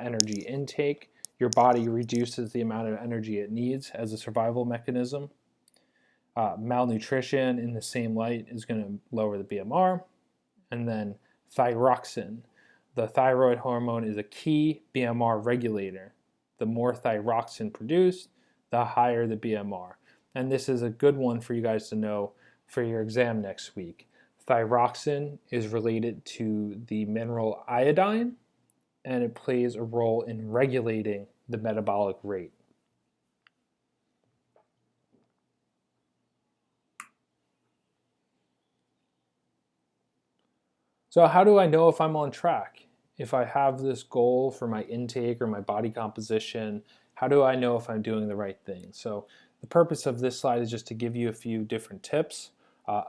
energy intake, your body reduces the amount of energy it needs as a survival mechanism. Malnutrition in the same light is going to lower the BMR. And then thyroxine. The thyroid hormone is a key BMR regulator. The more thyroxine produced, the higher the BMR. And this is a good one for you guys to know for your exam next week. Thyroxine is related to the mineral iodine, and it plays a role in regulating the metabolic rate. So how do I know if I'm on track? If I have this goal for my intake or my body composition, how do I know if I'm doing the right thing? So the purpose of this slide is just to give you a few different tips.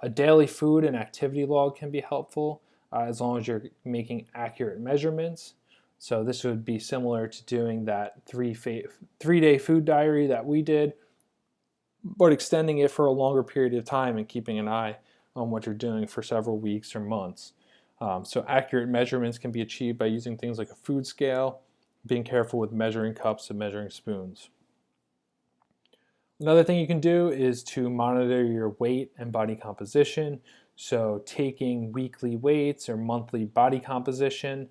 A daily food and activity log can be helpful as long as you're making accurate measurements. So this would be similar to doing that three-day food diary that we did, but extending it for a longer period of time and keeping an eye on what you're doing for several weeks or months. So accurate measurements can be achieved by using things like a food scale, being careful with measuring cups and measuring spoons. Another thing you can do is to monitor your weight and body composition. So taking weekly weights or monthly body composition,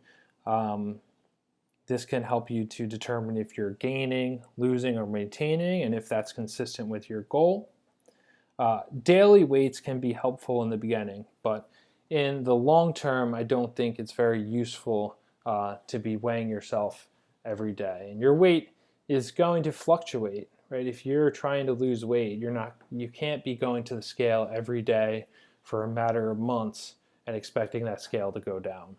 this can help you to determine if you're gaining, losing, or maintaining, and if that's consistent with your goal. Daily weights can be helpful in the beginning, but in the long term, I don't think it's very useful to be weighing yourself every day. And your weight is going to fluctuate, right? If you're trying to lose weight, you can't be going to the scale every day for a matter of months and expecting that scale to go down.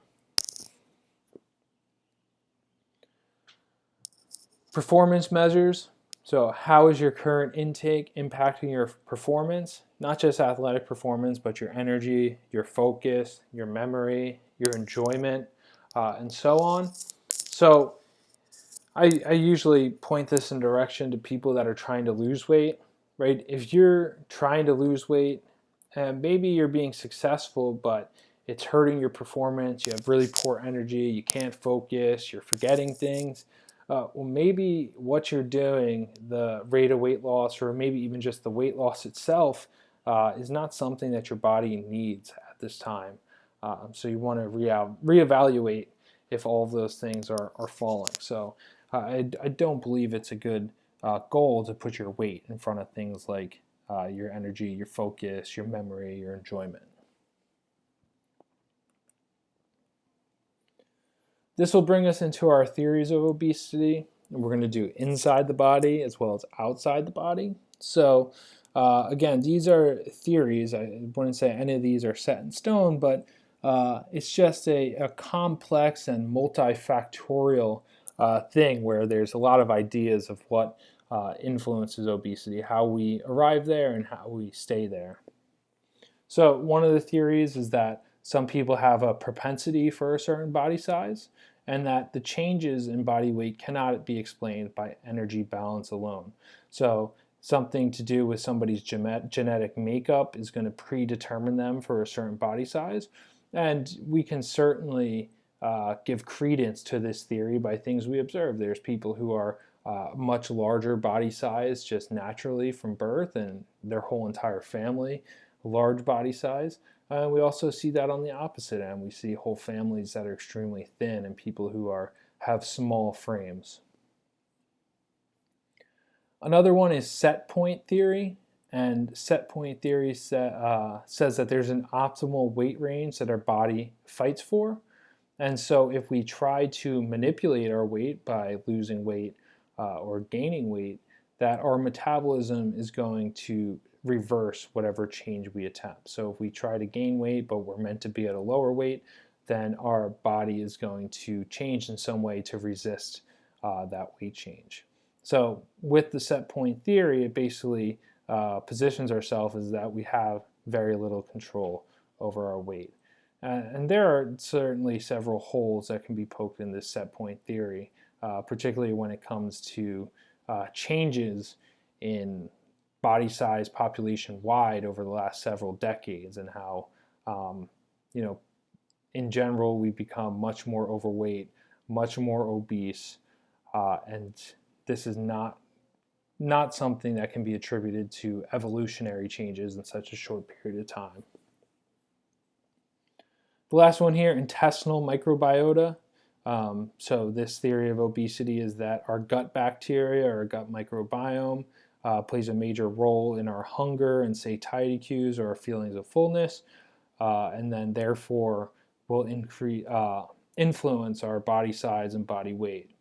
Performance measures. So how is your current intake impacting your performance? Not just athletic performance, but your energy, your focus, your memory, your enjoyment, and so on. So I usually point this in direction to people that are trying to lose weight, right? If you're trying to lose weight, and maybe you're being successful, but it's hurting your performance, you have really poor energy, you can't focus, you're forgetting things, well, maybe what you're doing, the rate of weight loss, or maybe even just the weight loss itself, is not something that your body needs at this time. So you want to reevaluate if all of those things are falling. So I don't believe it's a good goal to put your weight in front of things like your energy, your focus, your memory, your enjoyment. This will bring us into our theories of obesity. We're going to do inside the body as well as outside the body. So again, these are theories. I wouldn't say any of these are set in stone, but it's just a complex and multifactorial thing where there's a lot of ideas of what influences obesity, how we arrive there, and how we stay there. So one of the theories is that some people have a propensity for a certain body size, and that the changes in body weight cannot be explained by energy balance alone. So something to do with somebody's genetic makeup is going to predetermine them for a certain body size. And we can certainly give credence to this theory by things we observe. There's people who are much larger body size just naturally from birth, and their whole entire family large body size. We also see that on the opposite end. We see whole families that are extremely thin and people who have small frames. Another one is set point theory, and set point theory says that there's an optimal weight range that our body fights for. And so if we try to manipulate our weight by losing weight or gaining weight, that our metabolism is going to reverse whatever change we attempt. So if we try to gain weight but we're meant to be at a lower weight, then our body is going to change in some way to resist that weight change. So with the set point theory, it basically positions ourselves as that we have very little control over our weight. And there are certainly several holes that can be poked in this set point theory, particularly when it comes to changes in body size population wide over the last several decades, and how in general we become much more overweight, much more obese, and this is not something that can be attributed to evolutionary changes in such a short period of time. The last one here, intestinal microbiota. So this theory of obesity is that our gut bacteria or gut microbiome plays a major role in our hunger and satiety cues or our feelings of fullness, and then therefore will influence our body size and body weight.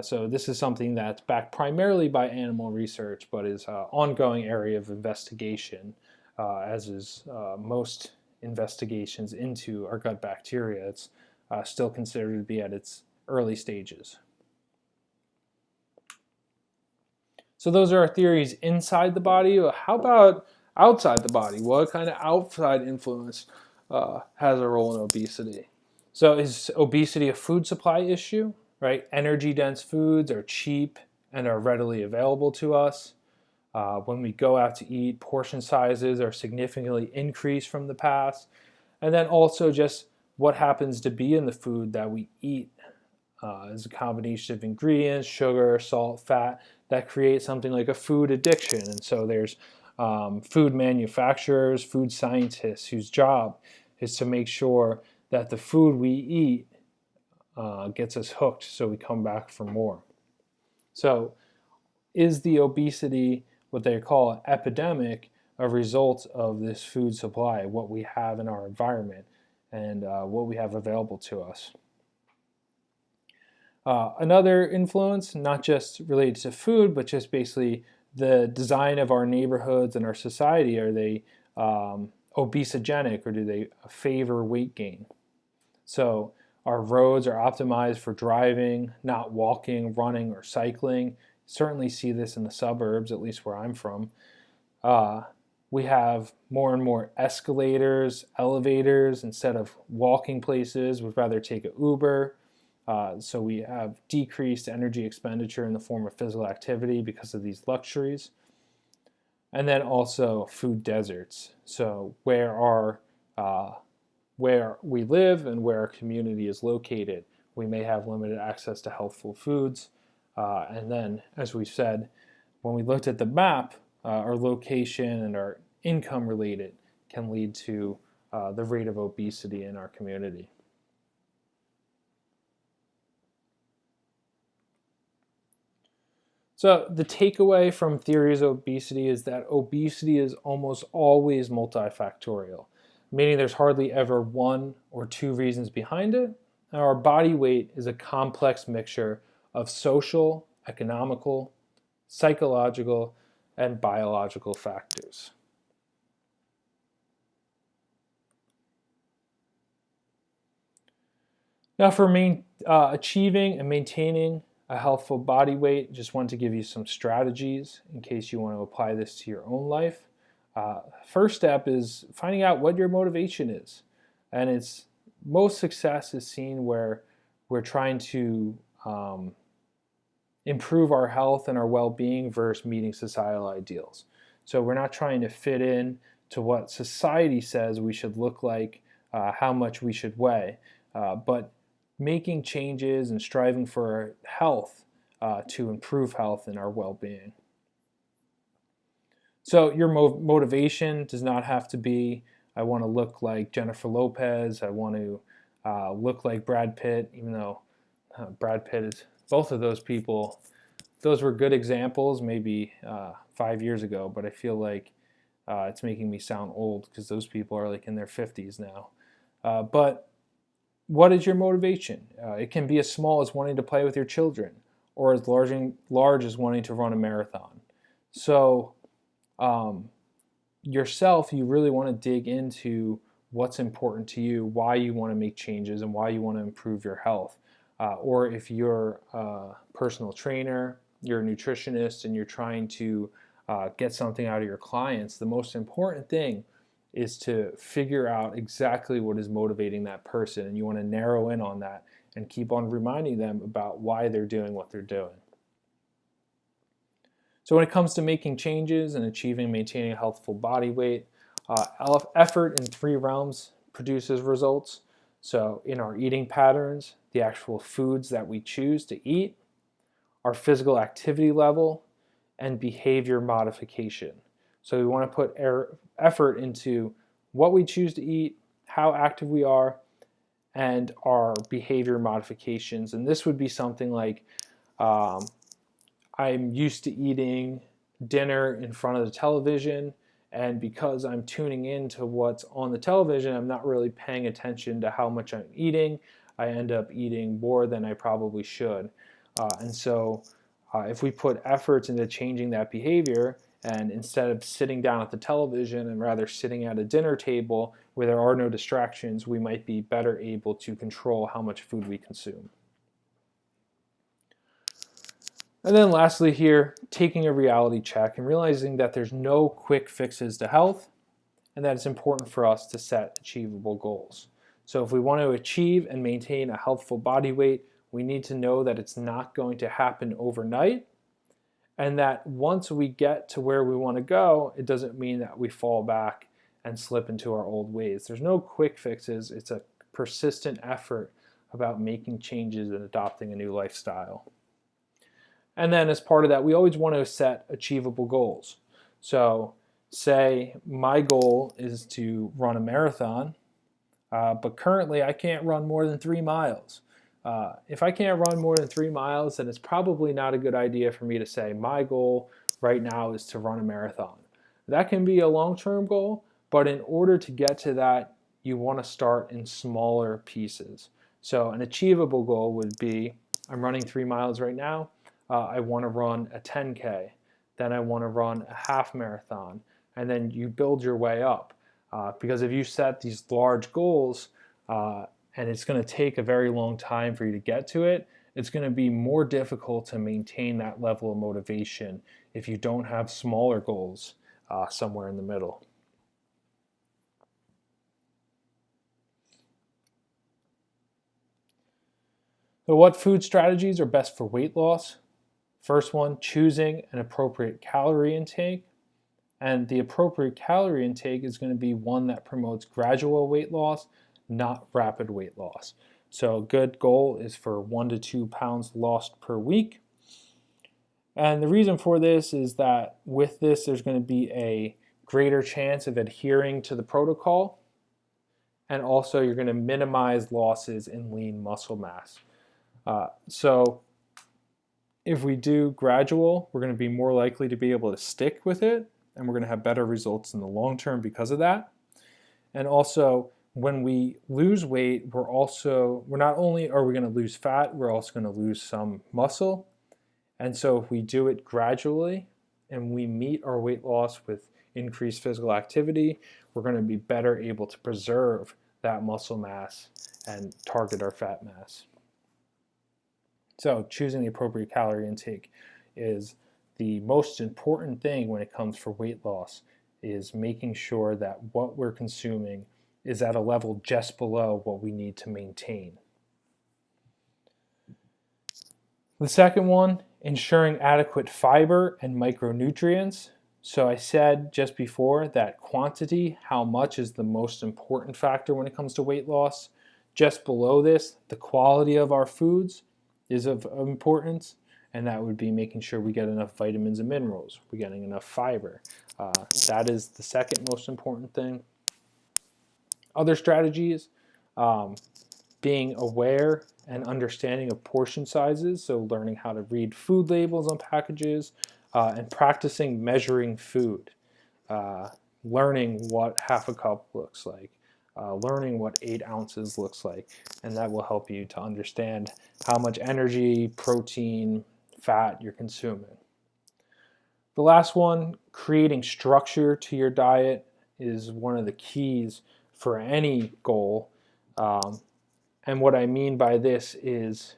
So this is something that's backed primarily by animal research, but is an ongoing area of investigation, as is most investigations into our gut bacteria. It's still considered to be at its early stages. So those are our theories inside the body. How about outside the body? What kind of outside influence has a role in obesity? So is obesity a food supply issue? Right? Energy-dense foods are cheap and are readily available to us. When we go out to eat, portion sizes are significantly increased from the past. And then also just what happens to be in the food that we eat is a combination of ingredients, sugar, salt, fat, that create something like a food addiction. And so there's food manufacturers, food scientists whose job is to make sure that the food we eat gets us hooked so we come back for more. So is the obesity, what they call epidemic, a result of this food supply, what we have in our environment and what we have available to us? Another influence, not just related to food, but just basically the design of our neighborhoods and our society. Are they obesogenic, or do they favor weight gain? So our roads are optimized for driving, not walking, running, or cycling. Certainly see this in the suburbs, at least where I'm from. We have more and more escalators, elevators. Instead of walking places, we'd rather take an Uber. So we have decreased energy expenditure in the form of physical activity because of these luxuries. And then also food deserts. So where we live and where our community is located, we may have limited access to healthful foods. And then, as we said, when we looked at the map, our location and our income related can lead to the rate of obesity in our community. So the takeaway from theories of obesity is that obesity is almost always multifactorial, meaning there's hardly ever one or two reasons behind it. And our body weight is a complex mixture of social, economical, psychological, and biological factors. Now for achieving and maintaining a healthful body weight, just want to give you some strategies in case you want to apply this to your own life. First step is finding out what your motivation is. And it's most success is seen where we're trying to improve our health and our well-being versus meeting societal ideals. So we're not trying to fit in to what society says we should look like, how much we should weigh, but making changes and striving for health to improve health and our well-being. So your motivation does not have to be, I want to look like Jennifer Lopez, I want to look like Brad Pitt, even though Brad Pitt is, both of those people, those were good examples maybe 5 years ago, but I feel like it's making me sound old because those people are like in their 50s now. But what is your motivation? It can be as small as wanting to play with your children or as large as wanting to run a marathon. So yourself, you really want to dig into what's important to you, why you want to make changes, and why you want to improve your health. Or if you're a personal trainer, you're a nutritionist, and you're trying to get something out of your clients, the most important thing is to figure out exactly what is motivating that person, and you want to narrow in on that and keep on reminding them about why they're doing what they're doing. So when it comes to making changes and achieving and maintaining a healthful body weight, effort in 3 realms produces results. So in our eating patterns, the actual foods that we choose to eat, our physical activity level, and behavior modification. So we want to put effort into what we choose to eat, how active we are, and our behavior modifications. And this would be something like I'm used to eating dinner in front of the television, and because I'm tuning into what's on the television, I'm not really paying attention to how much I'm eating. I end up eating more than I probably should. And so if we put efforts into changing that behavior, and instead of sitting down at the television and rather sitting at a dinner table where there are no distractions, we might be better able to control how much food we consume. And then lastly here, taking a reality check and realizing that there's no quick fixes to health and that it's important for us to set achievable goals. So if we want to achieve and maintain a healthful body weight, we need to know that it's not going to happen overnight, and that once we get to where we want to go, it doesn't mean that we fall back and slip into our old ways. There's no quick fixes. It's a persistent effort about making changes and adopting a new lifestyle. And then as part of that, we always want to set achievable goals. So say my goal is to run a marathon, but currently I can't run more than 3 miles. If I can't run more than 3 miles, then it's probably not a good idea for me to say my goal right now is to run a marathon. That can be a long-term goal, but in order to get to that, you want to start in smaller pieces. So an achievable goal would be, I'm running 3 miles right now, I want to run a 10K, then I want to run a half marathon, and then you build your way up. Because if you set these large goals, and it's going to take a very long time for you to get to it, it's going to be more difficult to maintain that level of motivation if you don't have smaller goals somewhere in the middle. So what food strategies are best for weight loss? First one, choosing an appropriate calorie intake. And the appropriate calorie intake is going to be one that promotes gradual weight loss, not rapid weight loss. So a good goal is for 1 to 2 pounds lost per week. And the reason for this is that with this, there's going to be a greater chance of adhering to the protocol. and also you're going to minimize losses in lean muscle mass. So if we do gradual, we're going to be more likely to be able to stick with it, and we're going to have better results in the long term because of that. And also, when we lose weight, we're not only are we going to lose fat, we're also going to lose some muscle. And so if we do it gradually and we meet our weight loss with increased physical activity, we're going to be better able to preserve that muscle mass and target our fat mass. So choosing the appropriate calorie intake is the most important thing when it comes for weight loss, is making sure that what we're consuming is at a level just below what we need to maintain. The second one, ensuring adequate fiber and micronutrients. So I said just before that quantity, how much, is the most important factor when it comes to weight loss. Just below this, the quality of our foods is of importance, and that would be making sure we get enough vitamins and minerals, we're getting enough fiber. That is the second most important thing. Other strategies, being aware and understanding of portion sizes, so learning how to read food labels on packages, and practicing measuring food, learning what half a cup looks like, learning what 8 ounces looks like, and that will help you to understand how much energy, protein, fat you're consuming. The last one, creating structure to your diet, is one of the keys for any goal. And what I mean by this is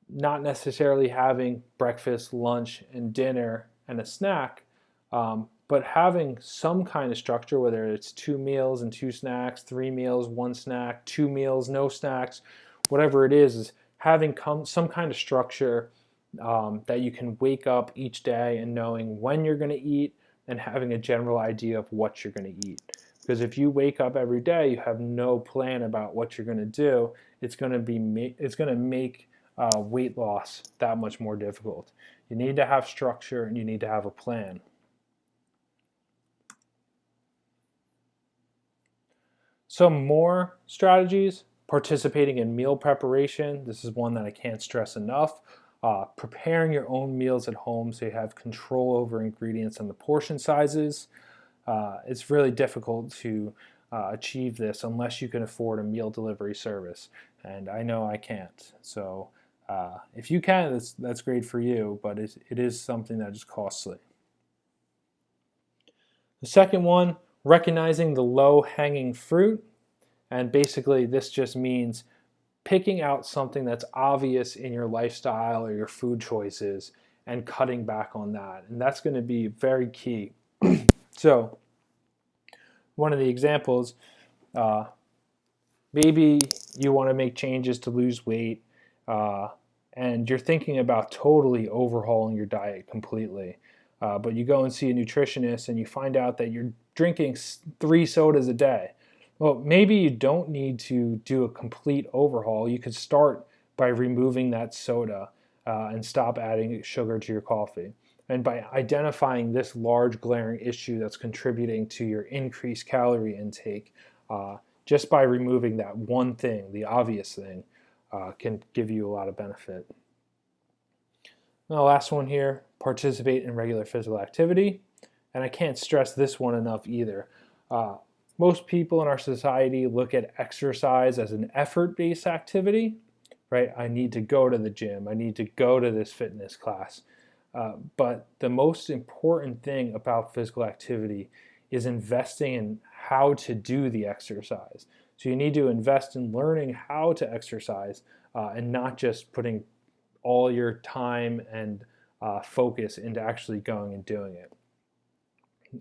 not necessarily having breakfast, lunch, and dinner and a snack, but having some kind of structure, whether it's 2 meals and 2 snacks, 3 meals, 1 snack, 2 meals, no snacks, whatever it is having some kind of structure that you can wake up each day and knowing when you're going to eat and having a general idea of what you're going to eat. Because if you wake up every day, you have no plan about what you're going to do, it's going to make weight loss that much more difficult. You need to have structure and you need to have a plan. Some more strategies: participating in meal preparation. This is one that I can't stress enough. Preparing your own meals at home so you have control over ingredients and the portion sizes. It's really difficult to achieve this unless you can afford a meal delivery service, and I know I can't. So if you can, that's great for you, but it is something that is costly. The second one, recognizing the low-hanging fruit, and basically this just means picking out something that's obvious in your lifestyle or your food choices and cutting back on that, and that's going to be very key. So one of the examples, maybe you want to make changes to lose weight, and you're thinking about totally overhauling your diet completely. But you go and see a nutritionist and you find out that you're drinking 3 sodas a day. Well, maybe you don't need to do a complete overhaul. You could start by removing that soda and stop adding sugar to your coffee. And by identifying this large glaring issue that's contributing to your increased calorie intake, just by removing that one thing, the obvious thing, can give you a lot of benefit. Now, the last one here, participate in regular physical activity. And I can't stress this one enough either. Most people in our society look at exercise as an effort-based activity, right? I need to go to the gym. I need to go to this fitness class. But the most important thing about physical activity is investing in how to do the exercise. So you need to invest in learning how to exercise and not just putting all your time and focus into actually going and doing it.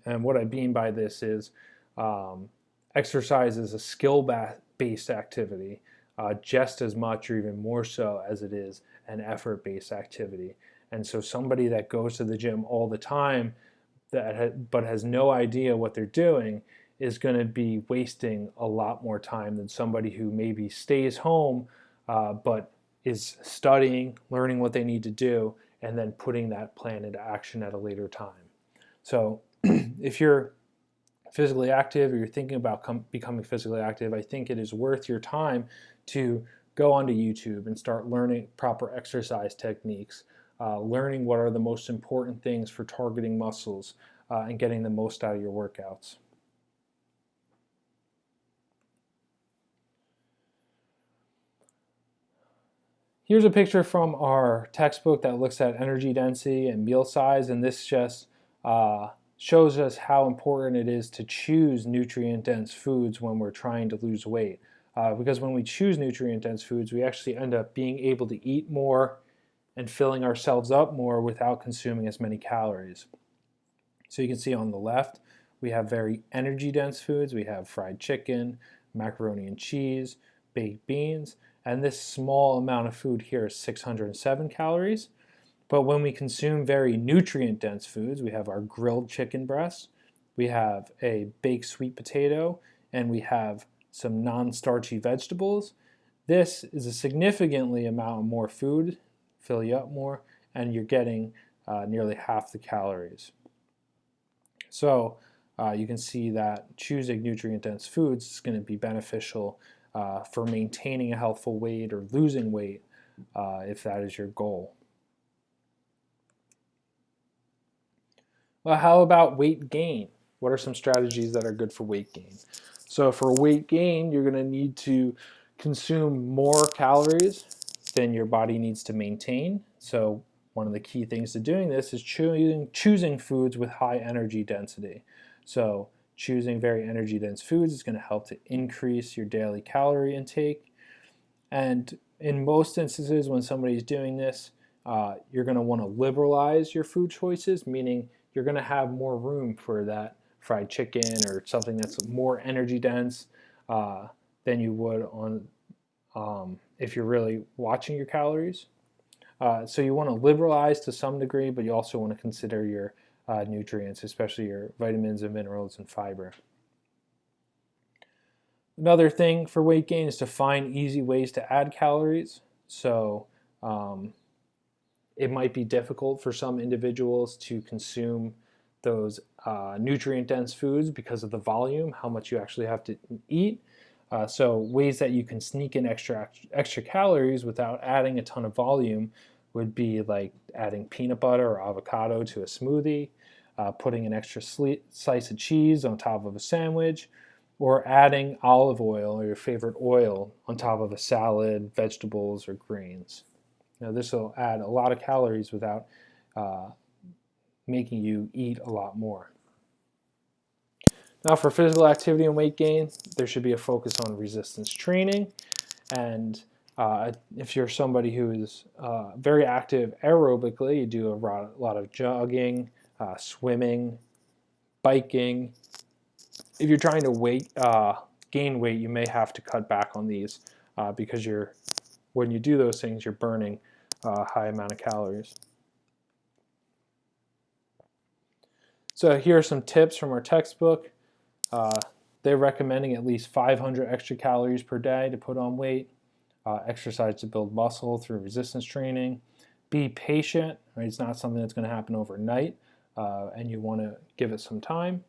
And what I mean by this is exercise is a skill-based activity just as much or even more so as it is an effort-based activity. And so somebody that goes to the gym all the time but has no idea what they're doing is going to be wasting a lot more time than somebody who maybe stays home but is studying, learning what they need to do, and then putting that plan into action at a later time. So if you're physically active or you're thinking about becoming physically active, I think it is worth your time to go onto YouTube and start learning proper exercise techniques, learning what are the most important things for targeting muscles and getting the most out of your workouts. Here's a picture from our textbook that looks at energy density and meal size, and this just shows us how important it is to choose nutrient-dense foods when we're trying to lose weight. Because when we choose nutrient-dense foods, we actually end up being able to eat more and filling ourselves up more without consuming as many calories. So you can see on the left, we have very energy-dense foods. We have fried chicken, macaroni and cheese, baked beans, and this small amount of food here is 607 calories. But when we consume very nutrient-dense foods, we have our grilled chicken breast, we have a baked sweet potato, and we have some non-starchy vegetables. This is a significantly amount more food, fill you up more, and you're getting nearly half the calories. So you can see that choosing nutrient-dense foods is going to be beneficial for maintaining a healthful weight or losing weight if that is your goal. Well, how about weight gain? What are some strategies that are good for weight gain? So for weight gain, you're going to need to consume more calories than your body needs to maintain. So one of the key things to doing this is choosing foods with high energy density. So choosing very energy dense foods is going to help to increase your daily calorie intake. And in most instances, when somebody's doing this, you're going to want to liberalize your food choices, meaning you're going to have more room for that fried chicken or something that's more energy dense than you would on if you're really watching your calories. So you want to liberalize to some degree, but you also want to consider your nutrients, especially your vitamins and minerals and fiber. Another thing for weight gain is to find easy ways to add calories. So it might be difficult for some individuals to consume those nutrient-dense foods because of the volume, how much you actually have to eat. So ways that you can sneak in extra calories without adding a ton of volume would be like adding peanut butter or avocado to a smoothie, putting an extra slice of cheese on top of a sandwich, or adding olive oil or your favorite oil on top of a salad, vegetables, or grains. Now this will add a lot of calories without making you eat a lot more. Now for physical activity and weight gain, there should be a focus on resistance training. And if you're somebody who is very active aerobically, you do a lot of jogging, swimming, biking. If you're trying to gain weight, you may have to cut back on these because when you do those things, you're burning a high amount of calories. So here are some tips from our textbook. They're recommending at least 500 extra calories per day to put on weight. Exercise to build muscle through resistance training. Be patient. Right? It's not something that's going to happen overnight, and you want to give it some time.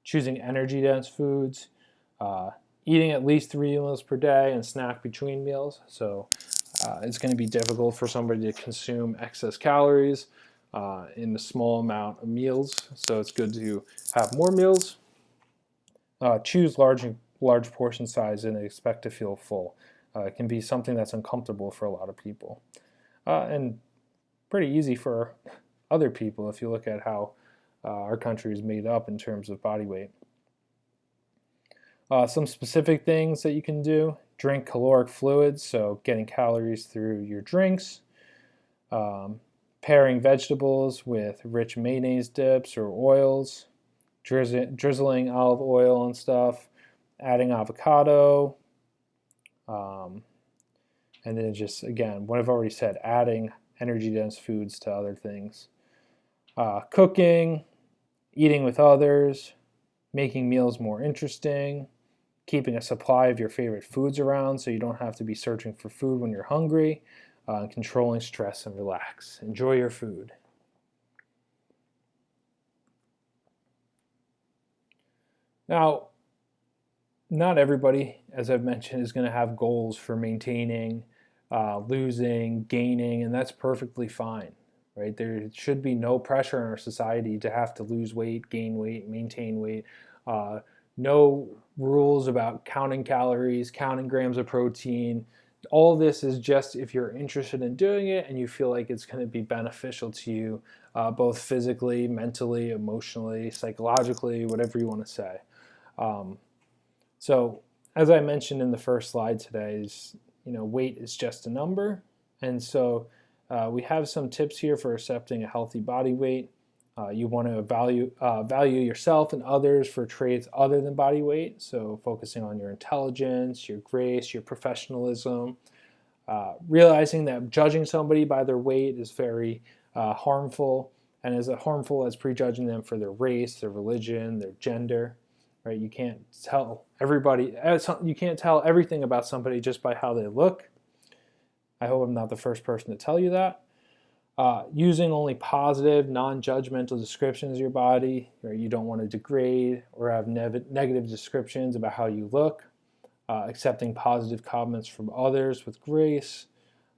Choosing energy-dense foods. Eating at least 3 meals per day and snack between meals. So it's going to be difficult for somebody to consume excess calories in a small amount of meals. So it's good to have more meals. Choose large portion size and expect to feel full. It can be something that's uncomfortable for a lot of people. And pretty easy for other people if you look at how our country is made up in terms of body weight. Some specific things that you can do: drink caloric fluids, so getting calories through your drinks, pairing vegetables with rich mayonnaise dips or oils, drizzling olive oil on stuff, adding avocado, and then just, again, what I've already said, adding energy-dense foods to other things. Cooking, eating with others, making meals more interesting, keeping a supply of your favorite foods around so you don't have to be searching for food when you're hungry, controlling stress and relax. Enjoy your food. Now, not everybody, as I've mentioned, is going to have goals for maintaining, losing, gaining, and that's perfectly fine, right? There should be no pressure in our society to have to lose weight, gain weight, maintain weight. Uh, no rules about counting calories, counting grams of protein. All this is just if you're interested in doing it and you feel like it's going to be beneficial to you, both physically, mentally, emotionally, psychologically, whatever you want to say. Um, so, as I mentioned in the first slide today, weight is just a number, and so we have some tips here for accepting a healthy body weight. You want to value yourself and others for traits other than body weight. So, focusing on your intelligence, your grace, your professionalism. Realizing that judging somebody by their weight is very harmful, and as harmful as prejudging them for their race, their religion, their gender. Right? You can't tell everything about somebody just by how they look. I hope I'm not the first person to tell you that. Using only positive, non-judgmental descriptions of your body. Right? You don't want to degrade or have negative descriptions about how you look. Accepting positive comments from others with grace.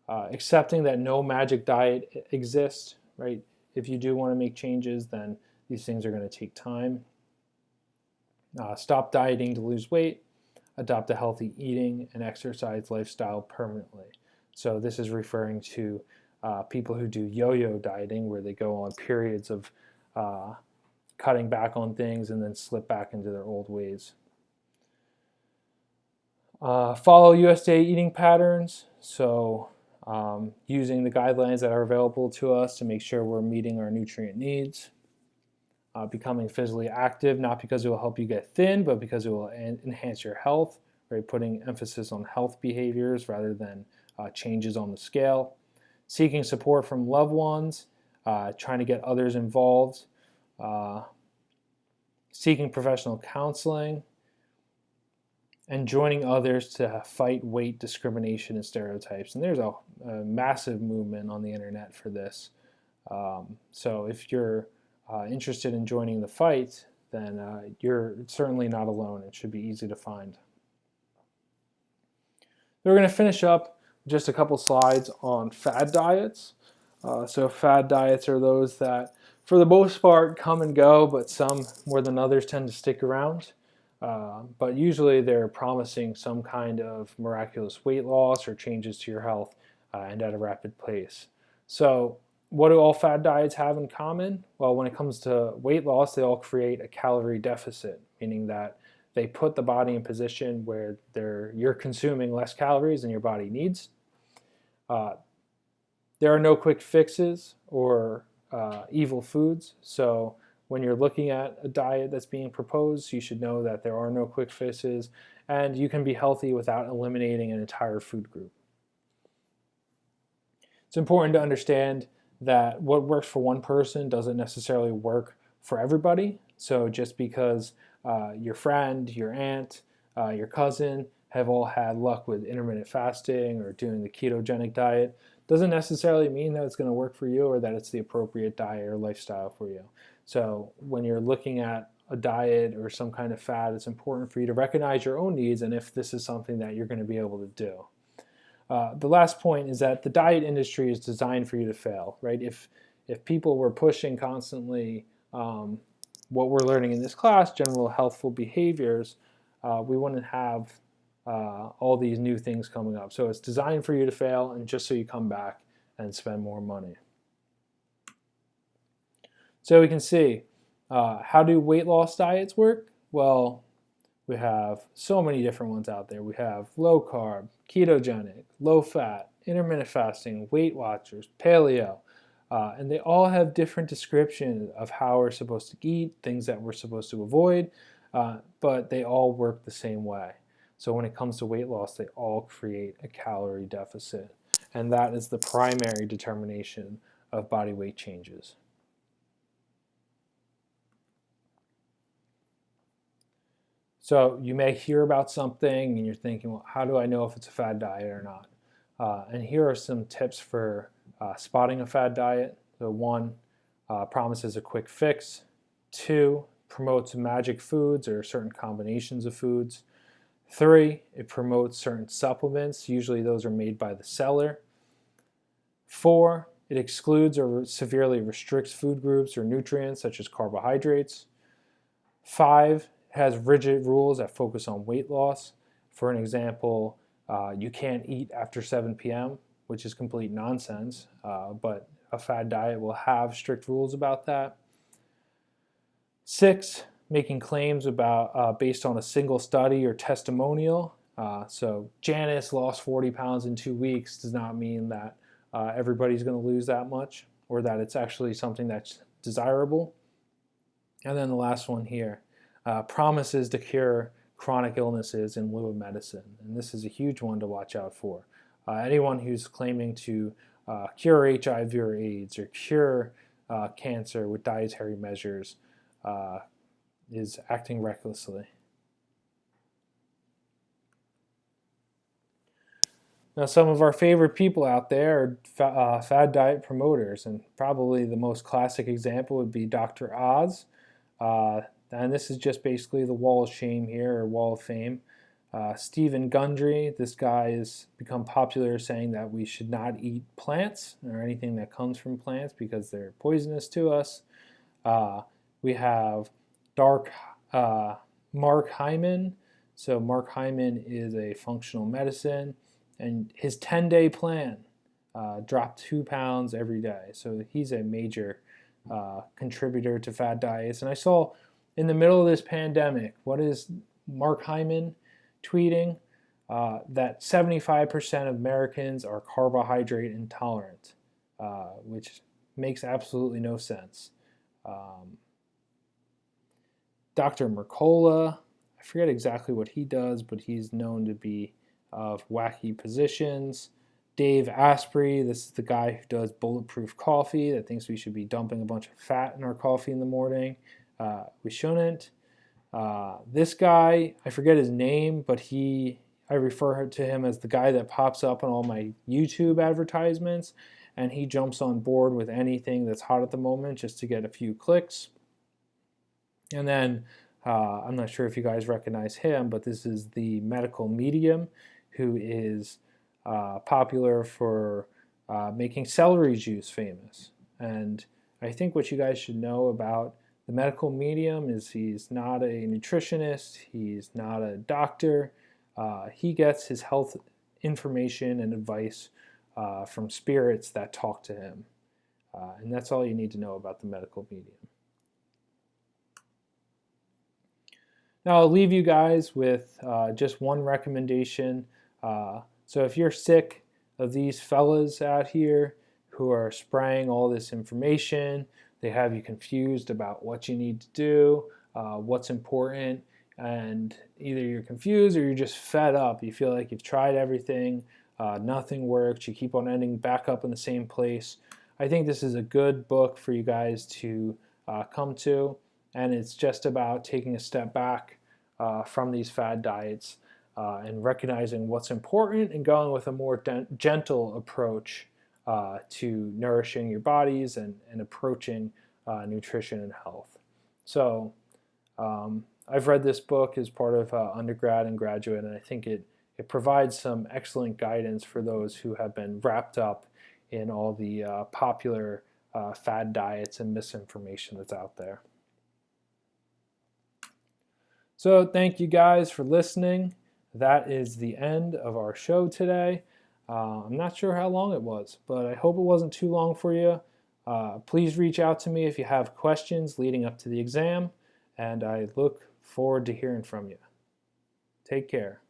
Accepting that no magic diet exists. Right? If you do want to make changes, then these things are going to take time. Stop dieting to lose weight, adopt a healthy eating and exercise lifestyle permanently. So this is referring to people who do yo-yo dieting, where they go on periods of cutting back on things and then slip back into their old ways. Follow USDA eating patterns, so using the guidelines that are available to us to make sure we're meeting our nutrient needs. Becoming physically active, not because it will help you get thin, but because it will enhance your health, right? Putting emphasis on health behaviors rather than changes on the scale. Seeking support from loved ones, trying to get others involved, seeking professional counseling, and joining others to fight weight discrimination and stereotypes. And there's a massive movement on the internet for this. So if you're interested in joining the fight, then you're certainly not alone. It should be easy to find. We're going to finish up just a couple slides on fad diets. So fad diets are those that, for the most part, come and go, but some more than others tend to stick around. But usually they're promising some kind of miraculous weight loss or changes to your health and at a rapid pace. So what do all fad diets have in common? Well, when it comes to weight loss, they all create a calorie deficit, meaning that they put the body in position where you're consuming less calories than your body needs. There are no quick fixes or evil foods. So when you're looking at a diet that's being proposed, you should know that there are no quick fixes, and you can be healthy without eliminating an entire food group. It's important to understand that what works for one person doesn't necessarily work for everybody. So just because your friend, your aunt, your cousin have all had luck with intermittent fasting or doing the ketogenic diet doesn't necessarily mean that it's going to work for you or that it's the appropriate diet or lifestyle for you. So when you're looking at a diet or some kind of fad, it's important for you to recognize your own needs and if this is something that you're going to be able to do. The last point is that the diet industry is designed for you to fail, right? If people were pushing constantly what we're learning in this class, general healthful behaviors, we wouldn't have all these new things coming up. So it's designed for you to fail and just so you come back and spend more money. So we can see, how do weight loss diets work? Well, we have so many different ones out there. We have low carb, ketogenic, low fat, intermittent fasting, Weight Watchers, paleo, and they all have different descriptions of how we're supposed to eat, things that we're supposed to avoid, but they all work the same way. So when it comes to weight loss, they all create a calorie deficit, and that is the primary determination of body weight changes. So you may hear about something and you're thinking, well, how do I know if it's a fad diet or not? And here are some tips for spotting a fad diet. So 1, promises a quick fix. 2, promotes magic foods or certain combinations of foods. 3, it promotes certain supplements. Usually those are made by the seller. 4, it excludes or severely restricts food groups or nutrients such as carbohydrates. 5, it has rigid rules that focus on weight loss. For an example, you can't eat after 7 p.m., which is complete nonsense, but a fad diet will have strict rules about that. 6, making claims about based on a single study or testimonial. So Janice lost 40 pounds in 2 weeks does not mean that everybody's going to lose that much or that it's actually something that's desirable. And then the last one here, promises to cure chronic illnesses in lieu of medicine. And this is a huge one to watch out for. Anyone who's claiming to cure HIV or AIDS or cure cancer with dietary measures is acting recklessly. Now, some of our favorite people out there are fad diet promoters, and probably the most classic example would be Dr. Oz. And this is just basically the wall of shame here, or wall of fame. Stephen Gundry, this guy has become popular saying that we should not eat plants or anything that comes from plants because they're poisonous to us. We have Mark Hyman. So Mark Hyman is a functional medicine, and his 10-day plan, drop 2 pounds every day. So he's a major contributor to fad diets. And I saw in the middle of this pandemic, what is Mark Hyman tweeting? That 75% of Americans are carbohydrate intolerant, which makes absolutely no sense. Dr. Mercola, I forget exactly what he does, but he's known to be of wacky positions. Dave Asprey, this is the guy who does bulletproof coffee that thinks we should be dumping a bunch of fat in our coffee in the morning. We shouldn't. This guy, I forget his name, but I refer to him as the guy that pops up on all my YouTube advertisements, and he jumps on board with anything that's hot at the moment just to get a few clicks. And then, I'm not sure if you guys recognize him, but this is the medical medium who is popular for making celery juice famous. And I think what you guys should know about the medical medium is he's not a nutritionist, he's not a doctor. He gets his health information and advice from spirits that talk to him. And that's all you need to know about the medical medium. Now I'll leave you guys with just one recommendation. So if you're sick of these fellas out here who are spraying all this information, they have you confused about what you need to do, what's important, and either you're confused or you're just fed up. You feel like you've tried everything, nothing works, you keep on ending back up in the same place. I think this is a good book for you guys to come to, and it's just about taking a step back from these fad diets and recognizing what's important and going with a more gentle approach to nourishing your bodies and approaching nutrition and health. So I've read this book as part of undergrad and graduate, and I think it provides some excellent guidance for those who have been wrapped up in all the popular fad diets and misinformation that's out there. So thank you guys for listening. That is the end of our show today. I'm not sure how long it was, but I hope it wasn't too long for you. Please reach out to me if you have questions leading up to the exam, and I look forward to hearing from you. Take care.